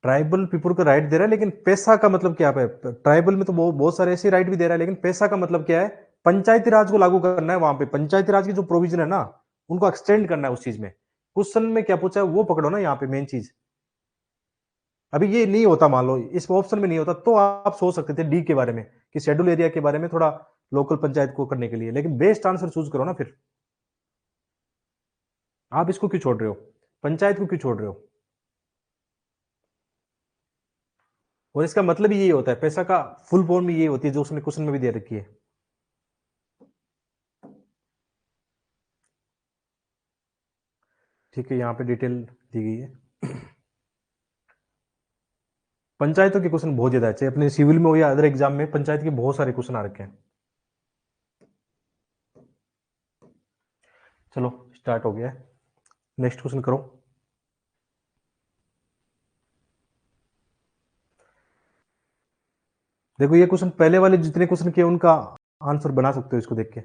ट्राइबल पीपुल का राइट दे रहा है, लेकिन पैसा का मतलब क्या है, ट्राइबल में तो बहुत सारे ऐसे राइट भी दे रहा है, लेकिन पैसा का मतलब क्या है, पंचायती राज को लागू करना है वहां पे, पंचायती राज की जो प्रोविजन है ना, उनको एक्सटेंड करना है उस चीज में। क्वेश्चन में क्या पूछा है वो पकड़ो ना यहाँ पे मेन चीज। अभी ये नहीं होता, मान लो इस ऑप्शन में नहीं होता, तो आप सोच सकते थे डी के बारे में, कि शेड्यूल एरिया के बारे में थोड़ा लोकल पंचायत को करने के लिए, लेकिन बेस्ट आंसर चूज करो ना फिर। आप इसको क्यों छोड़ रहे हो, पंचायत को क्यों छोड़ रहे हो। और इसका मतलब ही ये होता है, पैसा का फुल फॉर्म ये होती है जो उसने क्वेश्चन में भी दे रखी है। ठीक है, यहाँ पे डिटेल दी गई है। पंचायतों के क्वेश्चन बहुत ज्यादा है, चाहे अपने सिविल में हो या अदर एग्जाम में, पंचायत के बहुत सारे क्वेश्चन आ रखे हैं। चलो स्टार्ट हो गया है, नेक्स्ट क्वेश्चन करो। देखो ये क्वेश्चन, पहले वाले जितने क्वेश्चन किए उनका आंसर बना सकते हो इसको देख के।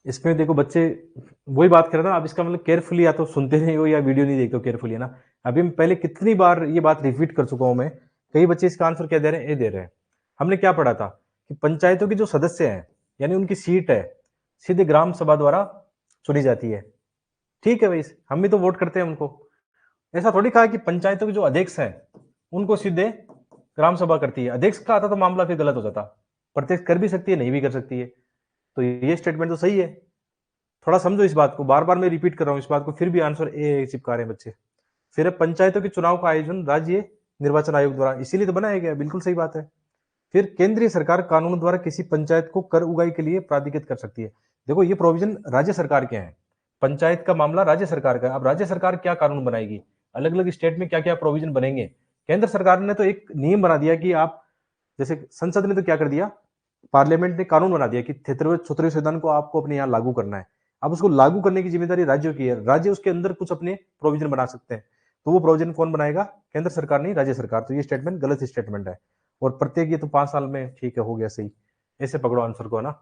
इसमें देखो बच्चे वही बात कर रहे हैं ना, आप इसका मतलब केयरफुली या तो सुनते नहीं हो या वीडियो नहीं देखते हो केयरफुली, है ना। अभी मैं पहले कितनी बार ये बात रिपीट कर चुका हूं मैं। कई बच्चे इसका आंसर क्या दे रहे हैं, ए दे रहे हैं। हमने क्या पढ़ा था कि पंचायतों के जो सदस्य हैं, यानी उनकी सीट है, सीधे ग्राम सभा द्वारा चुनी जाती है। ठीक है भाई, हम भी तो वोट करते हैं उनको। ऐसा थोड़ी कहा कि पंचायतों के जो अध्यक्ष हैं उनको सीधे ग्राम सभा करती है। अध्यक्ष का आता तो मामला फिर गलत हो जाता। प्रत्यक्ष कर भी सकती है, नहीं भी कर सकती है। तो ये स्टेटमेंट तो सही है। थोड़ा समझो इस बात को, बार बार मैं रिपीट कर रहा हूं इस बात को, फिर भी आंसर ए चिपका रहे हैं बच्चे। फिर पंचायतों के चुनाव का आयोजन राज्य निर्वाचन आयोग द्वारा इसीलिए तो बनाया गया, बिल्कुल सही बात है। फिर केंद्रीय सरकार कानून द्वारा किसी पंचायत को कर उगाही के लिए प्राधिकृत कर सकती है। देखो ये प्रोविजन राज्य सरकार के हैं, पंचायत का मामला राज्य सरकार का है। अब राज्य सरकार क्या कानून बनाएगी, अलग अलग स्टेट में क्या क्या प्रोविजन बनेंगे। केंद्र सरकार ने तो एक नियम बना दिया कि आप, जैसे संसद ने तो क्या कर दिया, पार्लियामेंट ने कानून बना दिया कि 73वें संविधान को आपको अपने यहाँ लागू करना है। अब उसको लागू करने की जिम्मेदारी राज्यों की है। राज्य उसके अंदर कुछ अपने प्रोविजन बना सकते हैं, तो वो प्रोविजन कौन बनाएगा, केंद्र सरकार नहीं, राज्य सरकार। तो ये स्टेटमेंट गलत स्टेटमेंट है। और प्रत्येक ये तो 5 साल में, ठीक है हो गया सही, ऐसे पकड़ो आंसर को, है ना।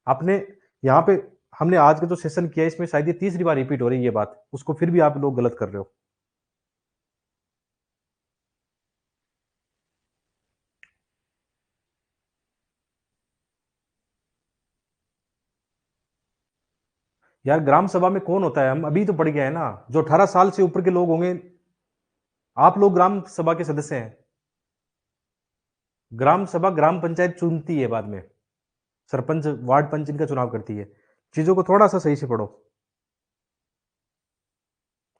आपने यहाँ पे, हमने आज का जो सेशन किया इसमें शायद ये तीसरी बार रिपीट हो रही है ये बात, उसको फिर भी आप लोग गलत कर रहे हो। यार ग्राम सभा में कौन होता है, हम अभी तो पढ़ गए हैं ना, जो 18 साल से ऊपर के लोग होंगे। आप लोग ग्राम सभा के सदस्य हैं। ग्राम सभा ग्राम पंचायत चुनती है बाद में, सरपंच वार्ड पंच इनका चुनाव करती है। चीजों को थोड़ा सा सही से पढ़ो।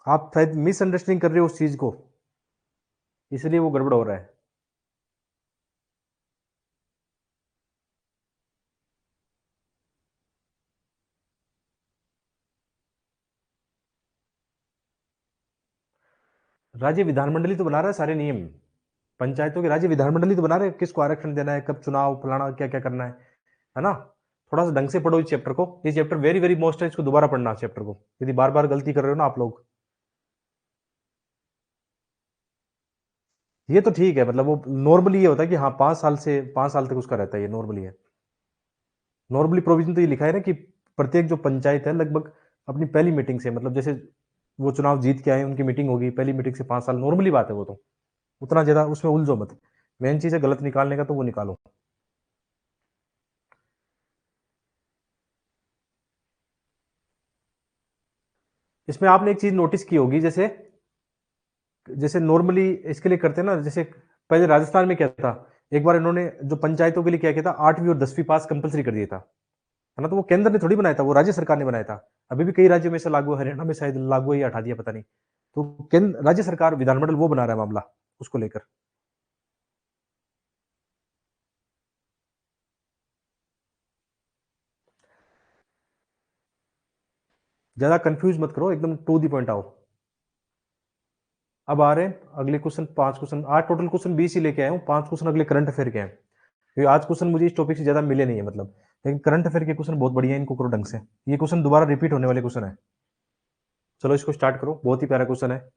आप शायद मिसअंडरस्टैंडिंग कर रहे हो उस चीज को, इसलिए वो गड़बड़ हो रहा है। राज्य विधानमंडली तो बना रहा है सारे नियम, पंचायतों के राज्य विधानमंडली तो बना रहे हैं, किसको आरक्षण देना है, कब चुनाव फलाना क्या क्या करना है ना। थोड़ा सा ढंग से पढ़ो इस चैप्टर को, ये चैप्टर वेरी वेरी मोस्ट है, इसको दोबारा पढ़ना चैप्टर को, यदि बार बार गलती कर रहे हो ना आप लोग। ये तो ठीक है, मतलब वो नॉर्मली ये होता है कि हाँ 5 साल से 5 साल तक उसका रहता है, ये नॉर्मली है। नॉर्मली प्रोविजन तो ये लिखा है ना कि प्रत्येक जो पंचायत है लगभग अपनी पहली मीटिंग से, मतलब जैसे वो चुनाव जीत के आए उनकी मीटिंग होगी, पहली मीटिंग से 5 साल, नॉर्मली बात है वो तो। उतना ज्यादा उसमें उलझो मत। मेन चीज है गलत निकालने का, तो वो निकालो। इसमें आपने एक चीज नोटिस की होगी, जैसे जैसे नॉर्मली इसके लिए करते हैं ना, जैसे पहले राजस्थान में क्या था, एक बार इन्होंने जो पंचायतों के लिए क्या किया था, 8वीं और 10वीं पास कंपलसरी कर दिया था, है ना। तो वो केंद्र ने थोड़ी बनाया था, वो राज्य सरकार ने बनाया था। अभी भी कई राज्यों में से लागू है, हरियाणा में शायद लागू है या हटा दिया पता नहीं। तो केंद्र राज्य सरकार विधानमंडल वो बना रहा है मामला, उसको लेकर। ज्यादा कंफ्यूज मत करो, एकदम टू दी पॉइंट आओ। अब आ रहे हैं अगले क्वेश्चन, 5 क्वेश्चन आज टोटल क्वेश्चन 20 ही लेके आया हूँ, 5 क्वेश्चन अगले करंट अफेयर के हैं, क्योंकि आज क्वेश्चन मुझे इस टॉपिक से ज्यादा मिले नहीं है मतलब। लेकिन करंट अफेयर के क्वेश्चन बहुत बढ़िया है, इनको करो ढंग से। ये क्वेश्चन दोबारा रिपीट होने वाले क्वेश्चन है। चलो इसको स्टार्ट करो, बहुत ही प्यारा क्वेश्चन है।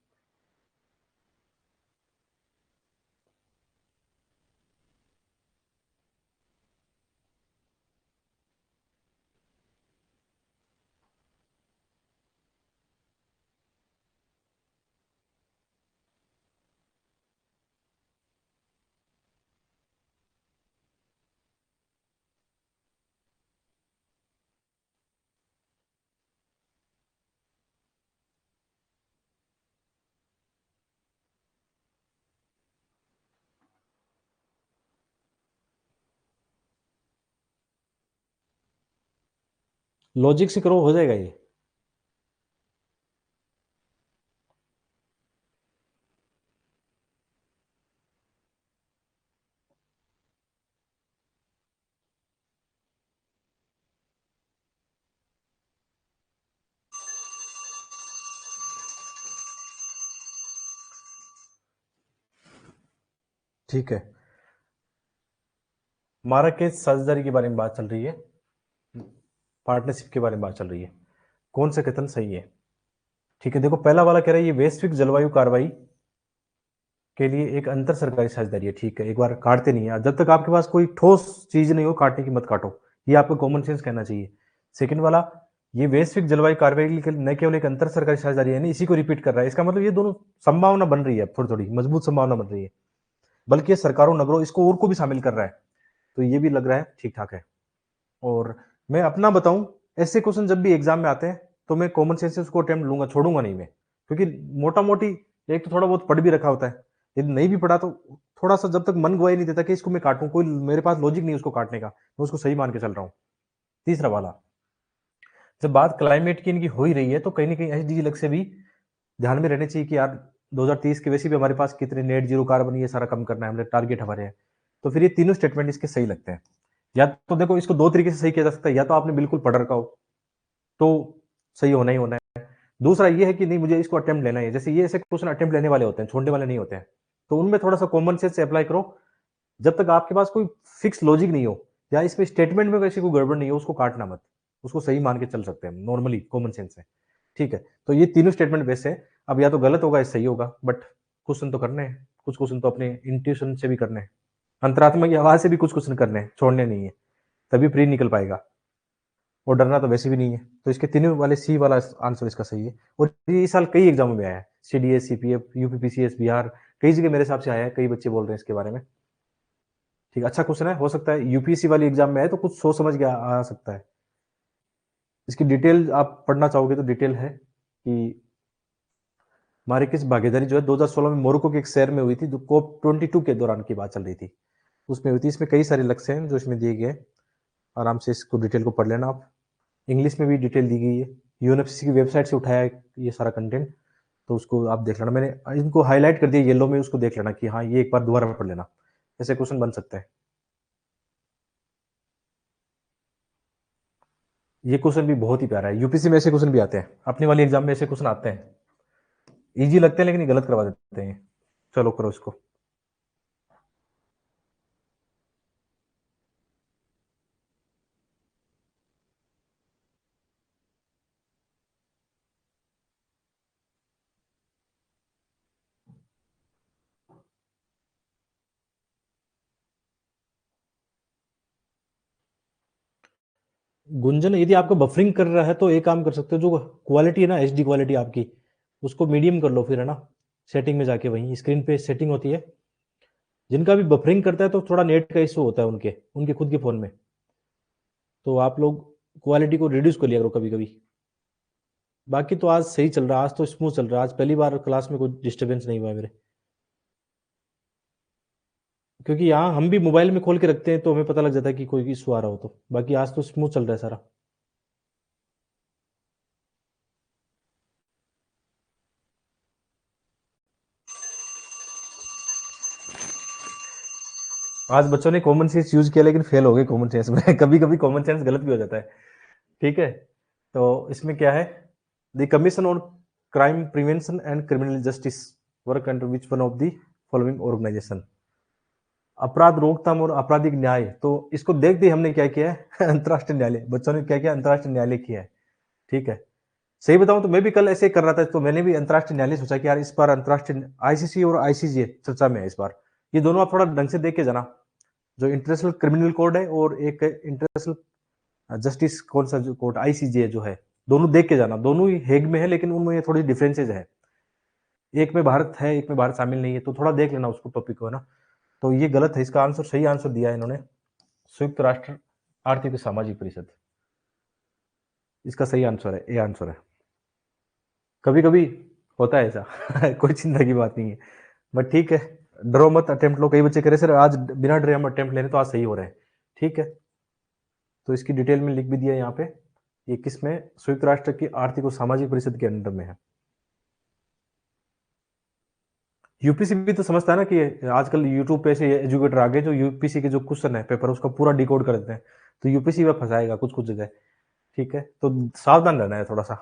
लॉजिक से करो, हो जाएगा ये। ठीक है, माराकेच साझेदारी के बारे में बात चल रही है, पार्टनरशिप के बारे में बात चल रही है। कौन सा कथन सही है? ठीक है, देखो पहला वाला कह रहा है ये वैश्विक जलवायु कार्रवाई के लिए एक अंतर सरकारी साझेदारी है। ठीक है, एक बार काटते नहीं है, जब तक आपके पास कोई ठोस चीज नहीं हो काटने की मत काटो, ये आपको कॉमन सेंस कहना चाहिए। सेकंड वाला, ये वैश्विक जलवायु कार्रवाई के न केवल एक अंतर सरकारी साझेदारी है, नहीं इसी को रिपीट कर रहा है। इसका मतलब ये दोनों संभावना बन रही है, थोड़ी थोड़ी मजबूत संभावना बन रही है, बल्कि ये सरकारों नगरों इसको और को भी शामिल कर रहा है। तो ये भी लग रहा है ठीक ठाक है। और मैं अपना बताऊं, ऐसे क्वेश्चन जब भी एग्जाम में आते हैं तो मैं कॉमन सेंस से उसको अटेम्प्ट लूंगा, छोड़ूंगा नहीं मैं, क्योंकि मोटा मोटी एक तो थोड़ा बहुत पढ़ भी रखा होता है, यदि नहीं भी पढ़ा तो थोड़ा सा जब तक मन गवाही नहीं देता कि इसको मैं काटूं, कोई मेरे पास लॉजिक नहीं उसको काटने का, मैं उसको सही मान के चल रहा हूँ। तीसरा वाला, जब बात क्लाइमेट की इनकी हो ही रही है तो कहीं ना कहीं एसडीजी लक्ष्य भी ध्यान में रहने चाहिए कि यार 2030 के वैसे भी हमारे पास कितने नेट जीरो कार्बन ये सारा कम करना है, हमारे टारगेट हमारे हैं। तो फिर ये तीनों स्टेटमेंट इसके सही लगते हैं। या तो देखो इसको दो तरीके से सही किया जा सकता है, या तो आपने बिल्कुल पढ़ रखा हो तो सही होना ही होना है। दूसरा ये है कि नहीं मुझे इसको अटेम्प्ट लेना है, जैसे ये ऐसे क्वेश्चन अटेम्प्ट लेने वाले होते हैं, छोड़ने वाले नहीं होते हैं। तो उनमें थोड़ा सा कॉमन सेंस से अप्लाई करो। जब तक आपके पास कोई फिक्स लॉजिक नहीं हो या इसमें स्टेटमेंट में वैसे कोई गड़बड़ नहीं हो, उसको काटना मत, उसको सही मान के चल सकते हैं नॉर्मली कॉमन सेंस से। ठीक है, तो ये तीनों स्टेटमेंट बेस्ट है। अब या तो गलत होगा या सही होगा, बट क्वेश्चन तो करने हैं, कुछ क्वेश्चन तो अपने इंट्यूशन से भी करने हैं, अंतरात्मा की आवाज से भी कुछ क्वेश्चन करने हैं, छोड़ने नहीं है, तभी प्री निकल पाएगा। और डरना तो वैसे भी नहीं है। तो इसके तीनों वाले सी वाला आंसर इसका सही है। और ये इस साल कई एग्जामों में आया है, सीडीएस, सीपीएफ, यूपीपीसीएस, बिहार, कई जगह मेरे हिसाब से आया है, कई बच्चे बोल रहे हैं इसके बारे में। ठीक, अच्छा क्वेश्चन है, हो सकता है यूपीएससी वाली एग्जाम में आए तो कुछ सोच समझ के आ सकता है। इसकी डिटेल आप पढ़ना चाहोगे तो डिटेल है कि हमारे किस भागीदारी जो है 2016 में मोरक्को के एक शहर में हुई थी, जो COP22 के दौरान की बात चल रही थी, उसमें हुई थी। इसमें कई सारे लक्ष्य हैं जो इसमें दिए गए, आराम से इसको डिटेल को पढ़ लेना आप। इंग्लिश में भी डिटेल दी गई है, यूएनएफसीसी की वेबसाइट से उठाया है ये सारा कंटेंट, तो उसको आप देख लेना। मैंने इनको हाईलाइट कर दिया येलो में, उसको देख लेना कि हाँ ये एक बार दोबारा पढ़ लेना, ऐसे क्वेश्चन बन सकते हैं। ये क्वेश्चन भी बहुत ही प्यारा है, यूपीसी में ऐसे क्वेश्चन भी आते हैं, अपनी वाली एग्जाम में ऐसे क्वेश्चन आते हैं, इजी लगते हैं लेकिन ये गलत करवा देते हैं। चलो करो इसको। गुंजन, यदि आपको बफरिंग कर रहा है तो एक काम कर सकते हो, जो क्वालिटी है ना एचडी क्वालिटी आपकी, उसको मीडियम कर लो फिर, है ना। सेटिंग में जाके वहीं स्क्रीन पे सेटिंग होती है, जिनका भी बफरिंग करता है तो थोड़ा नेट का इशू होता है उनके उनके खुद के फ़ोन में, तो आप लोग क्वालिटी को रिड्यूस कर लिया करो कभी कभी। बाकी तो आज सही चल रहा है, आज तो स्मूथ चल रहा है, आज पहली बार क्लास में कोई डिस्टर्बेंस नहीं हुआ मेरे। क्योंकि यहाँ हम भी मोबाइल में खोल के रखते हैं तो हमें पता लग जाता है कि कोई इशू आ रहा हो, तो बाकी आज तो स्मूथ चल रहा है सारा। आज बच्चों ने कॉमन सेंस यूज किया लेकिन फेल हो गए कॉमन सेंस में कभी कभी कॉमन सेंस गलत भी हो जाता है। ठीक है, तो इसमें क्या है, the commission on crime prevention and criminal justice work under which one of the following organisation. अपराध रोकथाम और आपराधिक न्याय, तो इसको देखते ही हमने क्या किया है अंतर्राष्ट्रीय न्यायालय, बच्चों ने क्या किया, अंतर्राष्ट्रीय न्यायालय किया है। ठीक है, सही बताऊं तो मैं भी कल ऐसे ही कर रहा था, तो मैंने भी अंतर्राष्ट्रीय न्यायालय सोचा कि यार इस बार अंतर्राष्ट्रीय आईसीसी और आईसीजे चर्चा में है इस बार। ये दोनों आप थोड़ा ढंग से देख के जाना, जो इंटरनेशनल क्रिमिनल कोड है और एक इंटरनेशनल जस्टिस कौन सा जो कोर्ट आईसीजे जो है, दोनों देख के जाना, दोनों ही हेग में है लेकिन उनमें थोड़ी डिफरेंसेज है, एक में भारत है एक में भारत शामिल नहीं है, तो थोड़ा देख लेना उसको टॉपिक को, है ना। तो ये गलत है, इसका आंसर सही आंसर दिया है इन्होंने, संयुक्त राष्ट्र आर्थिक और सामाजिक परिषद, इसका सही आंसर है, ए आंसर है। कभी कभी होता है ऐसा कोई चिंता की बात नहीं है, बट ठीक है, डरो मत, अटेम्प्ट लो। कई बच्चे करे सर आज बिना डरे हम अटेम्प्ट ले रहे तो आज सही हो रहे हैं। ठीक है, तो इसकी डिटेल में लिख भी दिया यहाँ पे, ये किस में, संयुक्त राष्ट्र की आर्थिक और सामाजिक परिषद के अंडर में है। यूपीसी भी तो समझता है ना कि आजकल यूट्यूब पे ऐसे एजुकेटर आ गए जो यूपीसी के जो क्वेश्चन है पेपर उसका पूरा डिकोड कर देते हैं, तो यूपीसी में फंसाएगा कुछ कुछ जगह। ठीक है, तो सावधान रहना है थोड़ा सा।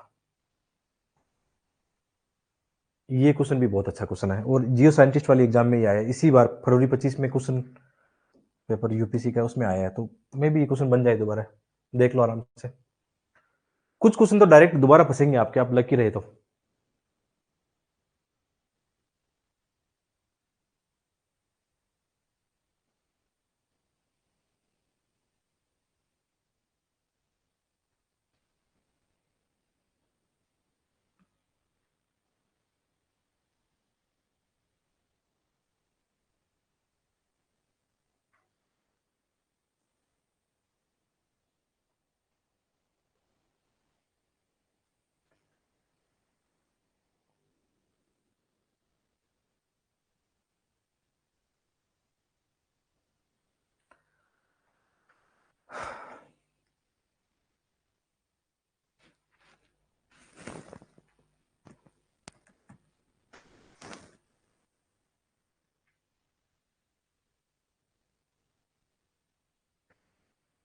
ये क्वेश्चन भी बहुत अच्छा क्वेश्चन है, और जियो साइंटिस्ट वाली एग्जाम में ही आया है इसी बार, फरवरी 25 में क्वेश्चन पेपर यूपीसी का उसमें आया है, तो मे भी ये क्वेश्चन बन जाए दोबारा, देख लो आराम से। कुछ क्वेश्चन तो डायरेक्ट दोबारा फंसेंगे आपके, आप लकी रहे तो।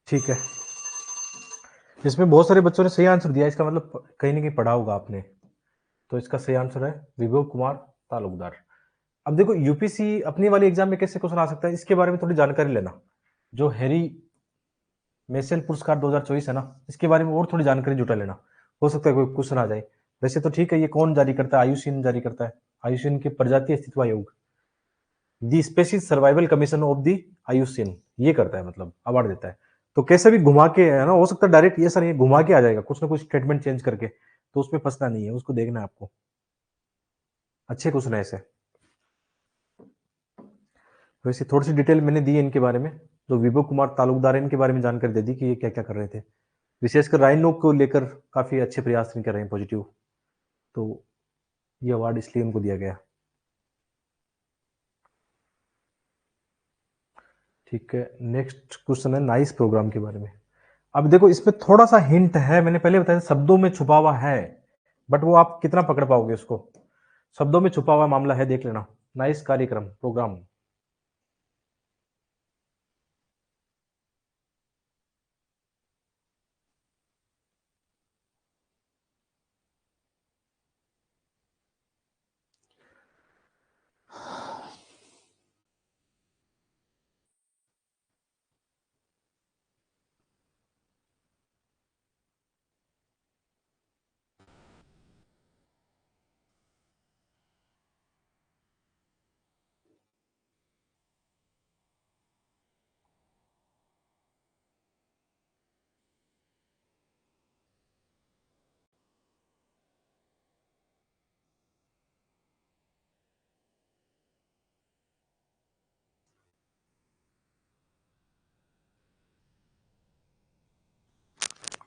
ठीक है, इसमें बहुत सारे बच्चों ने सही आंसर दिया, इसका मतलब कहीं ना कहीं पढ़ा होगा आपने। तो इसका सही आंसर है विभव कुमार तालुकदार। अब देखो यूपीसी अपनी वाली एग्जाम में कैसे क्वेश्चन आ सकता है, इसके बारे में थोड़ी जानकारी लेना। जो हैरी मेसेल पुरस्कार 2024 है ना, इसके बारे में और थोड़ी जानकारी जुटा लेना, हो सकता है कोई क्वेश्चन आ जाए। वैसे तो ठीक है, ये कौन जारी करता है, आयुषीन जारी करता है, आयुषीन के प्रजाति अस्तित्व आयोग, the species survival commission of the IUCN, ये करता है, मतलब अवार्ड देता है। तो कैसे भी घुमा के है ना, हो सकता है डायरेक्ट ये सर ये घुमा के आ जाएगा कुछ ना कुछ स्टेटमेंट चेंज करके, तो उसमें फंसना नहीं है, उसको देखना है आपको। अच्छे क्वेश्चन है ऐसे। वैसे थोड़ी सी डिटेल मैंने दी है इनके बारे में, जो विभव कुमार तालुकदार है इनके बारे में जानकारी दे दी कि ये क्या क्या कर रहे थे, विशेषकर राइनो को लेकर काफी अच्छे प्रयास कर रहे हैं पॉजिटिव, तो ये अवार्ड इसलिए उनको दिया गया। ठीक है, नेक्स्ट क्वेश्चन है नाइस प्रोग्राम के बारे में। अब देखो इसमें थोड़ा सा हिंट है, मैंने पहले बताया शब्दों में छुपा हुआ है, बट वो आप कितना पकड़ पाओगे उसको, शब्दों में छुपा हुआ मामला है, देख लेना। नाइस कार्यक्रम प्रोग्राम।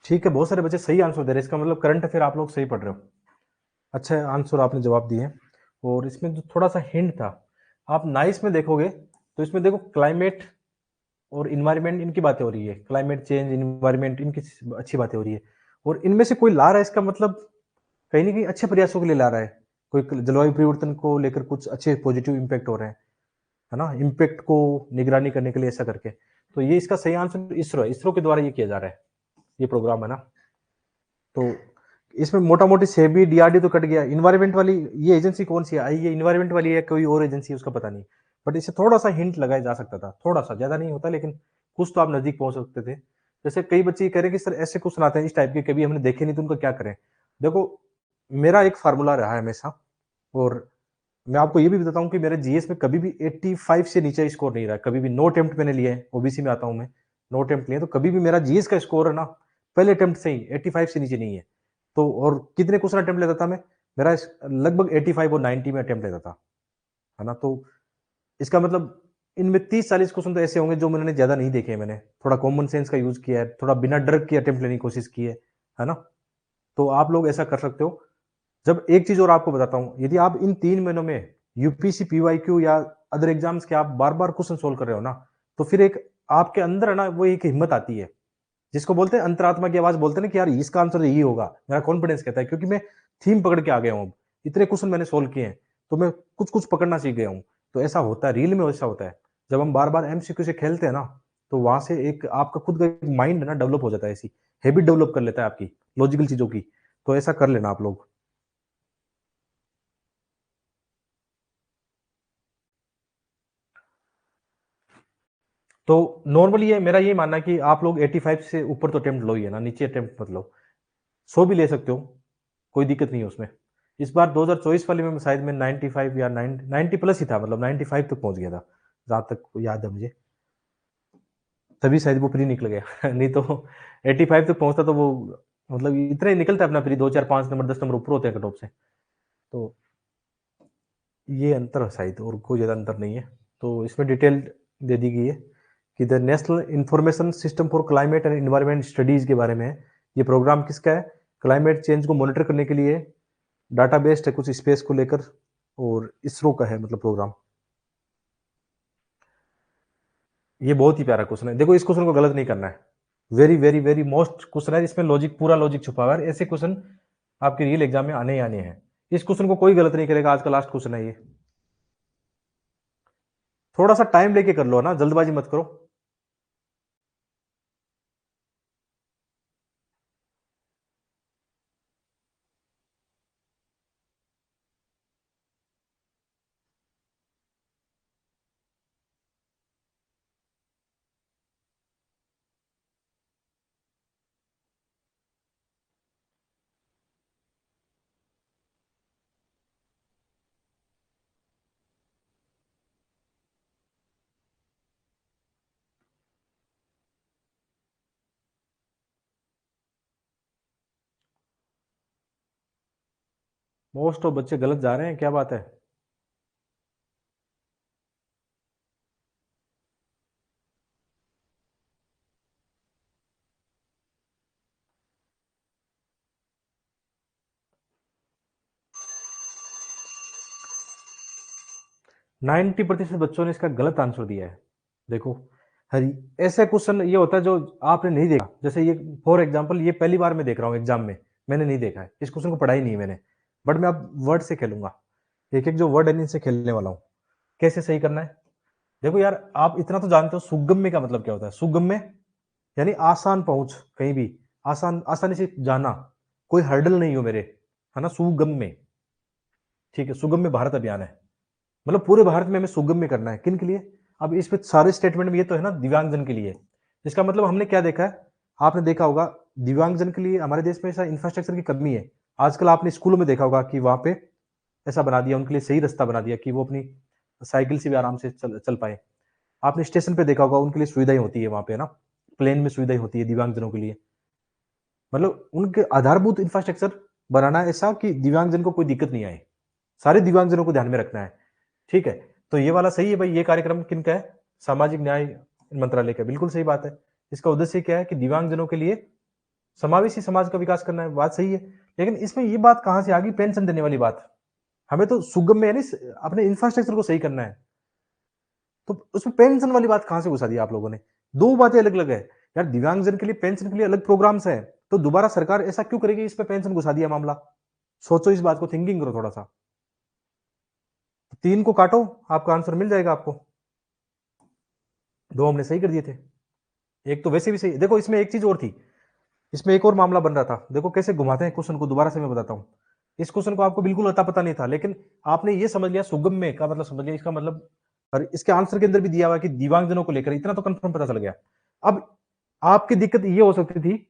ठीक है, बहुत सारे बच्चे सही आंसर दे रहे हैं, इसका मतलब करंट अफेयर आप लोग सही पढ़ रहे हो, अच्छा आंसर आपने जवाब दिए। और इसमें जो थोड़ा सा हिंट था, आप नाइस में देखोगे तो इसमें देखो क्लाइमेट और इन्वायरमेंट इनकी बातें हो रही है, क्लाइमेट चेंज इन्वायरमेंट इनकी अच्छी बातें हो रही है, और इनमें से कोई ला रहा है, इसका मतलब कहीं ना कहीं अच्छे प्रयासों के लिए ला रहा है, कोई जलवायु परिवर्तन को लेकर कुछ अच्छे पॉजिटिव इम्पैक्ट हो रहे हैं, है ना, इम्पैक्ट को निगरानी करने के लिए ऐसा करके। तो ये इसका सही आंसर इसरो है, इसरो के द्वारा ये किया जा रहा है, ये प्रोग्राम है ना। तो इसमें मोटा मोटी सेबी डीआरडी तो कट गया, इन्वायरमेंट वाली ये एजेंसी कौन सी है, आई ये इन्वायरमेंट वाली है, कोई और एजेंसी है उसका पता नहीं, बट इसे थोड़ा सा हिंट लगाया जा सकता था, थोड़ा सा, ज्यादा नहीं होता लेकिन कुछ तो आप नजदीक पहुंच सकते थे। जैसे कई बच्चे ये कह रहे हैं कि सर ऐसे क्वेश्चन आते हैं इस टाइप के, कभी हमने देखे नहीं तो उनका क्या करें। देखो मेरा एक फार्मूला रहा है हमेशा, और मैं आपको ये भी बताता हूँ कि मेरे जीएस में कभी भी 85 से नीचे स्कोर नहीं रहा, कभी भी नो अटेम्प्ट मैंने लिए है, ओबीसी में आता हूँ मैं, नो अटेम्प्ट लिए, तो कभी भी मेरा जीएस का स्कोर है ना पहले अटेम्प्ट से ही 85 से नीचे नहीं है। तो और कितने क्वेश्चन अटेम्प्ट लेता था मैं, मेरा लगभग 85 और 90 में अटेम्प्ट लेता था, है ना। तो इसका मतलब इनमें 30-40 क्वेश्चन तो ऐसे होंगे जो मैंने ज्यादा नहीं देखे हैं, मैंने थोड़ा कॉमन सेंस का यूज किया है, थोड़ा बिना डर के अटेम्प्ट लेने की कोशिश की है ना। तो आप लोग ऐसा कर सकते हो। जब एक चीज और आपको बताता हूं, यदि आप इन 3 महीनों में यूपीसी पीवाईक्यू या अदर एग्जाम्स के आप बार बार क्वेश्चन सोल्व कर रहे हो ना, तो फिर एक आपके अंदर है ना वो एक हिम्मत आती है, जिसको बोलते हैं अंतरात्मा की आवाज, बोलते हैं ना कि यार इसका आंसर यही होगा, मेरा कॉन्फिडेंस कहता है, क्योंकि मैं थीम पकड़ के आ गया हूं, अब इतने क्वेश्चन मैंने सोल्व किए हैं, तो मैं कुछ कुछ पकड़ना सीख गया हूं। तो ऐसा होता है, रील में ऐसा होता है, जब हम बार बार एमसीक्यू से खेलते हैं ना, तो वहां से एक आपका खुद का माइंड ना डेवलप हो जाता है, ऐसी हैबिट डेवलप कर लेता है आपकी लॉजिकल चीजों की। तो ऐसा कर लेना आप लोग। तो नॉर्मली ये मेरा ये मानना है कि आप लोग 85 से ऊपर तो अटेम्प्ट लो ही है ना, नीचे अटेम्प्ट मत लो, 100 भी ले सकते हो, कोई दिक्कत नहीं है उसमें। इस बार 2024 वाले में शायद मैं 95 या 90 प्लस ही था, मतलब 95 तक पहुंच गया था, जहां तक याद है मुझे, तभी शायद वो प्री निकल गया नहीं तो 85 तक पहुंचता तो वो, मतलब इतना ही निकलता है अपना प्री, 2 4 5 नंबर 10 नंबर ऊपर होते हैं कट ऑफ से। तो ये अंतर है शायद, और कोई ज़्यादा अंतर नहीं है। तो इसमें डिटेल दे दी गई है कि the national information system for climate and environment studies के बारे में है। ये प्रोग्राम किसका है, क्लाइमेट चेंज को मॉनिटर करने के लिए डाटा बेस्ड है कुछ स्पेस को लेकर, और इसरो का है मतलब प्रोग्राम। ये बहुत ही प्यारा क्वेश्चन है, देखो इस क्वेश्चन को गलत नहीं करना है, very very very most question है, इसमें लॉजिक पूरा लॉजिक छुपा हुआ है, ऐसे क्वेश्चन आपके रियल एग्जाम में आने ही आने हैं। इस क्वेश्चन को कोई गलत नहीं करेगा, आज का लास्ट क्वेश्चन है ये, थोड़ा सा टाइम लेके कर लो ना, जल्दबाजी मत करो। मोस्ट ऑफ बच्चे गलत जा रहे हैं, क्या बात है? नाइन्टी प्रतिशत बच्चों ने इसका गलत आंसर दिया है। देखो, हरी ऐसे क्वेश्चन ये होता है जो आपने नहीं देखा, जैसे ये फॉर एग्जांपल ये पहली बार मैं देख रहा हूँ एग्जाम में, मैंने नहीं देखा है इस क्वेश्चन को, पढ़ा ही नहीं है मैंने, बट मैं अब वर्ड से खेलूंगा, एक एक जो वर्ड है इनसे खेलने वाला हूँ, कैसे सही करना है। देखो यार, आप इतना तो जानते हो सुगम्य का मतलब क्या होता है। सुगम्य यानी आसान पहुंच, कहीं भी आसान, आसानी से जाना, कोई हर्डल नहीं हो मेरे, है ना, सुगम्य। ठीक है, सुगम्य भारत अभियान है, मतलब पूरे भारत में हमें सुगम्य करना है, किन के लिए? अब इसमें सारे स्टेटमेंट में ये तो है ना दिव्यांगजन के लिए। इसका मतलब हमने क्या देखा है, आपने देखा होगा दिव्यांगजन के लिए हमारे देश में ऐसा इंफ्रास्ट्रक्चर की कमी है। आजकल आपने स्कूलों में देखा होगा कि वहां पे ऐसा बना दिया, उनके लिए सही रास्ता बना दिया कि वो अपनी साइकिल से भी आराम से चल पाए। आपने स्टेशन पे देखा होगा उनके लिए सुविधाएं होती है वहां पे, है ना, प्लेन में सुविधाएं होती है दिव्यांगजनों के लिए। मतलब उनके आधारभूत इंफ्रास्ट्रक्चर बनाना ऐसा कि दिव्यांगजन को कोई दिक्कत नहीं आए, सारे दिव्यांगजनों को ध्यान में रखना है। ठीक है, तो ये वाला सही है भाई, ये कार्यक्रम किनका है? सामाजिक न्याय मंत्रालय का, बिल्कुल सही बात है। इसका उद्देश्य क्या है कि दिव्यांगजनों के लिए समावेशी समाज का विकास करना है, बात सही है। लेकिन इसमें ये बात कहां से आ गई, पेंशन देने वाली बात? हमें तो सुगम में यानी अपने इंफ्रास्ट्रक्चर को सही करना है, तो उसमें पेंशन वाली बात कहां से घुसा दी आप लोगों ने? दो बातें अलग अलग है यार, दिव्यांगजन के लिए पेंशन के लिए अलग प्रोग्राम्स है, तो दोबारा सरकार ऐसा क्यों करेगी इस पे पेंशन घुसा दिया मामला? सोचो इस बात को, थिंकिंग करो थोड़ा सा। तीन को काटो, आपका आंसर मिल जाएगा आपको। दो हमने सही कर दिए थे, एक तो वैसे भी सही। देखो इसमें एक चीज और थी, इसमें एक और मामला बन रहा था, देखो कैसे घुमाते हैं क्वेश्चन को, दोबारा से मैं बताता हूं। इस क्वेश्चन को आपको बिल्कुल अता पता नहीं था, लेकिन आपने ये समझ लिया सुगम्य का मतलब समझ लिया, इसका मतलब, और इसके आंसर के अंदर भी दिया हुआ कि दिव्यांगजनों को लेकर, इतना तो कंफर्म पता चल गया। अब आपकी दिक्कत ये हो सकती थी,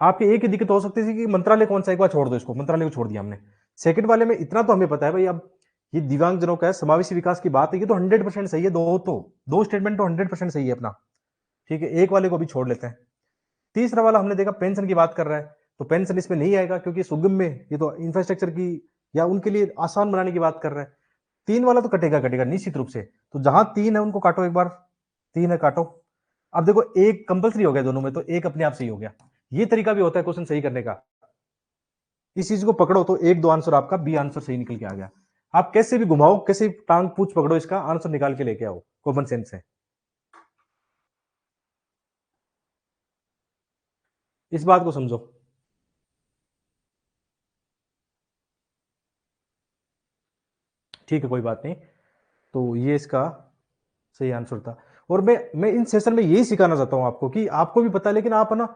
आपकी एक ही दिक्कत हो सकती थी कि मंत्रालय कौन सा, एक बार छोड़ दो इसको, मंत्रालय को छोड़ दिया हमने। सेकंड वाले में इतना तो हमें पता है भाई, अब ये दिव्यांगजनों का है, समावेशी विकास की बात है, ये तो 100% सही है, दो स्टेटमेंट तो 100% सही है अपना। ठीक है, एक वाले को भी छोड़ लेते हैं। तीसरा वाला हमने देखा पेंशन की बात कर रहा है, तो पेंशन इसमें नहीं आएगा क्योंकि सुगम में ये तो इंफ्रास्ट्रक्चर की या उनके लिए आसान बनाने की बात कर रहा है। तीन वाला तो कटेगा कटेगा निश्चित रूप से, तो जहां तीन है उनको काटो एक बार, तीन है काटो। अब देखो एक कंपलसरी हो गया दोनों में, तो एक अपने आप सही हो गया। ये तरीका भी होता है क्वेश्चन सही करने का, इस चीज को पकड़ो तो एक दो आंसर आपका बी आंसर सही निकल के आ गया। आप कैसे भी घुमाओ, कैसे टांग पूछ पकड़ो, इसका आंसर निकाल के लेके आओ कॉमन सेंस से, इस बात को समझो। ठीक है, कोई बात नहीं, तो ये इसका सही आंसर था। और मैं इन सेशन में यही सिखाना चाहता हूं आपको कि आपको भी पता है, लेकिन आप है ना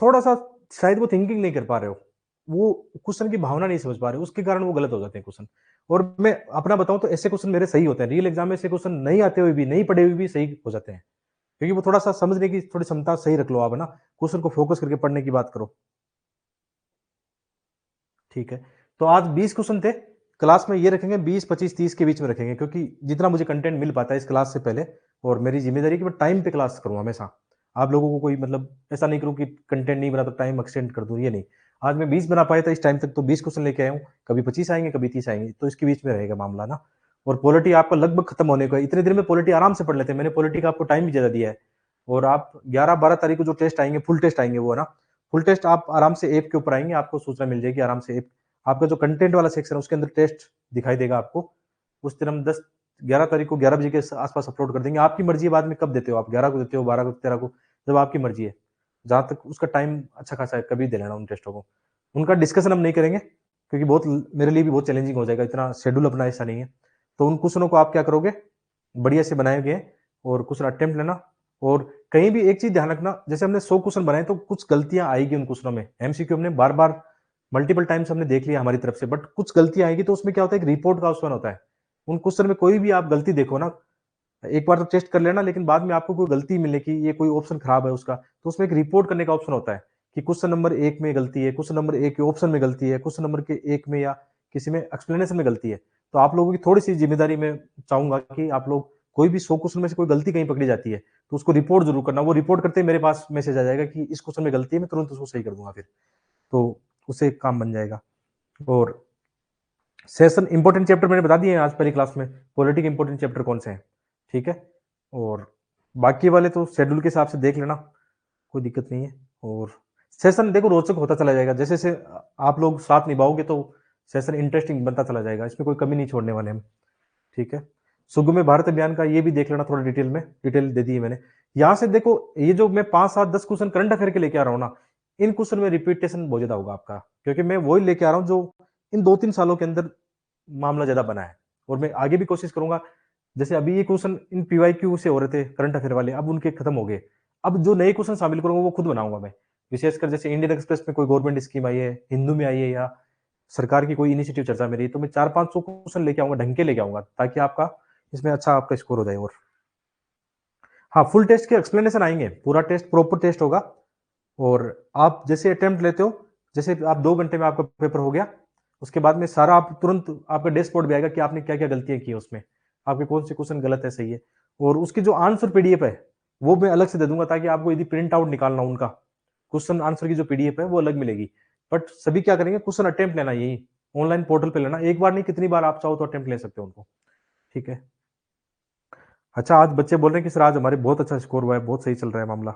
थोड़ा सा शायद वो थिंकिंग नहीं कर पा रहे हो, वो क्वेश्चन की भावना नहीं समझ पा रहे हो, उसके कारण वो गलत हो जाते हैं क्वेश्चन। और मैं अपना बताऊं तो ऐसे क्वेश्चन मेरे सही होते हैं, रियल एग्जाम में ऐसे क्वेश्चन नहीं आते हुए भी, नहीं पढ़े हुए भी सही हो जाते हैं, क्योंकि वो थोड़ा सा समझने की थोड़ी क्षमता सही रख लो आप, है ना, क्वेश्चन को फोकस करके पढ़ने की बात करो। ठीक है, तो आज 20 क्वेश्चन थे, क्लास में ये रखेंगे 20 25 30 के बीच में रखेंगे, क्योंकि जितना मुझे कंटेंट मिल पाता है इस क्लास से पहले, और मेरी जिम्मेदारी कि मैं टाइम पे क्लास करूँ हमेशा, आप लोगों को कोई मतलब ऐसा नहीं करूँ कि कंटेंट नहीं बना तो टाइम एक्सटेंड कर दूं, ये नहीं। आज मैं 20 बना पाया था इस टाइम तक, तो 20 क्वेश्चन लेके आया हूँ, कभी 25 आएंगे कभी 30 आएंगे, तो इसके बीच में रहेगा मामला ना। और पॉलिटी आपका लगभग खत्म होने को है, इतने दिन में पॉलिटी आराम से पढ़ लेते हैं, मैंने पॉलिटी का आपको टाइम भी ज्यादा दिया है। और आप 11 12 तारीख को जो टेस्ट आएंगे, फुल टेस्ट आएंगे, वो है ना, फुल टेस्ट आप आराम से ऐप के ऊपर आएंगे, आपको सूचना मिल जाएगी आराम से। आपका जो कंटेंट वाला सेक्शन है उसके अंदर टेस्ट दिखाई देगा आपको। उस दिन हम 10 11 तारीख को 11 बजे के आसपास अपलोड कर देंगे, आपकी मर्जी है बाद में कब देते हो आप, 11 को देते हो, 12 को, 13 को, जब आपकी मर्जी है। जहां तक उसका टाइम अच्छा खासा है, कभी दे लेना उन टेस्टों को। उनका डिस्कशन हम नहीं करेंगे क्योंकि बहुत मेरे लिए भी बहुत चैलेंजिंग हो जाएगा, इतना शेड्यूल अपना ऐसा नहीं है। तो उन क्वेश्चनों को आप क्या करोगे, बढ़िया से बनाए गए और क्वेश्चन अटेम्प्ट लेना। और कहीं भी एक चीज ध्यान रखना, जैसे हमने 100 क्वेश्चन बनाए तो कुछ गलतियां आएगी उन क्वेश्चनों में, एमसीक्यू हमने बार बार मल्टीपल टाइम्स हमने देख लिया हमारी तरफ से, बट कुछ गलतियां आएगी, तो उसमें क्या होता है, एक रिपोर्ट का ऑप्शन होता है। उन क्वेश्चन में कोई भी आप गलती देखो ना, एक बार तो टेस्ट कर लेना, लेकिन बाद में आपको कोई गलती मिले कि ये कोई ऑप्शन खराब है उसका, तो उसमें एक रिपोर्ट करने का ऑप्शन होता है कि क्वेश्चन नंबर एक में गलती है, क्वेश्चन नंबर एक के ऑप्शन में गलती है, क्वेश्चन नंबर के एक में या किसी में एक्सप्लेनेशन में गलती है। तो आप लोगों की थोड़ी सी जिम्मेदारी में चाहूंगा कि आप लोग, कोई भी 100 क्वेश्चन में से कोई गलती कहीं पकड़ी जाती है तो उसको रिपोर्ट जरूर करना। वो रिपोर्ट करते ही मेरे पास मैसेज आ जाएगा कि इस क्वेश्चन में गलती है, मैं तुरंत उसको सही कर दूंगा फिर, तो उससे काम बन जाएगा। और सेशन इंपॉर्टेंट चैप्टर मैंने बता दिए हैं आज पहली क्लास में, पॉलिटी के इंपॉर्टेंट चैप्टर कौन से हैं, ठीक है। और बाकी वाले तो शेड्यूल के हिसाब से देख लेना, कोई दिक्कत नहीं है। और सेशन देखो रोचक होता चला जाएगा, जैसे जैसे आप लोग साथ निभाओगे तो सेशन इंटरेस्टिंग बनता चला जाएगा, इसमें कोई कमी नहीं छोड़ने वाले हम, ठीक है। सुगम्य भारत अभियान का ये भी देख लेना थोड़ा डिटेल में, डिटेल दे दी है मैंने। यहाँ से देखो ये जो मैं 5 7 10 क्वेश्चन करंट अफेयर के लेके आ रहा हूँ ना, इन क्वेश्चन में रिपीटेशन बहुत ज्यादा होगा आपका, क्योंकि मैं वही लेके आ रहा हूँ जो इन 2-3 सालों के अंदर मामला ज्यादा बना है। और मैं आगे भी कोशिश करूंगा, जैसे अभी ये क्वेश्चन इन पीवाईक्यू से हो रहे थे करंट अफेयर वाले, अब उनके खत्म हो गए। अब जो नए क्वेश्चन शामिल करूंगा वो खुद बनाऊंगा मैं, विशेषकर जैसे इंडियन एक्सप्रेस में कोई गवर्नमेंट स्कीम आई है, हिंदू में आई है, या सरकार की कोई इनिशिएटिव चर्चा में रही, तो मैं 400-500 क्वेश्चन लेके आऊंगा, ढंग के लेके आऊंगा, ताकि आपका इसमें अच्छा आपका स्कोर हो जाए। और हाँ, फुल टेस्ट के एक्सप्लेनेशन आएंगे, पूरा टेस्ट प्रॉपर टेस्ट होगा। और आप जैसे अटेम्प्ट लेते हो, जैसे आप 2 घंटे में आपका पेपर हो गया, उसके बाद में सारा आप तुरंत आपका डैशबोर्ड भी आएगा कि आपने क्या क्या गलतियां की है उसमें, आपके कौन से क्वेश्चन गलत है सही है। और उसकी जो आंसर पीडीएफ है वो मैं अलग से दे दूंगा, ताकि आपको यदि प्रिंट आउट निकालना हो उनका क्वेश्चन आंसर की जो पीडीएफ है वो अलग मिलेगी। बट सभी क्या करेंगे, क्वेश्चन अटेम्प्ट लेना, यही ऑनलाइन पोर्टल पे लेना, एक बार नहीं कितनी बार आप चाहो तो अटेम्प्ट ले सकते हो उनको, ठीक है। अच्छा, आज बच्चे बोल रहे हैं कि सर आज हमारे बहुत अच्छा स्कोर हुआ है, बहुत सही चल रहा है मामला।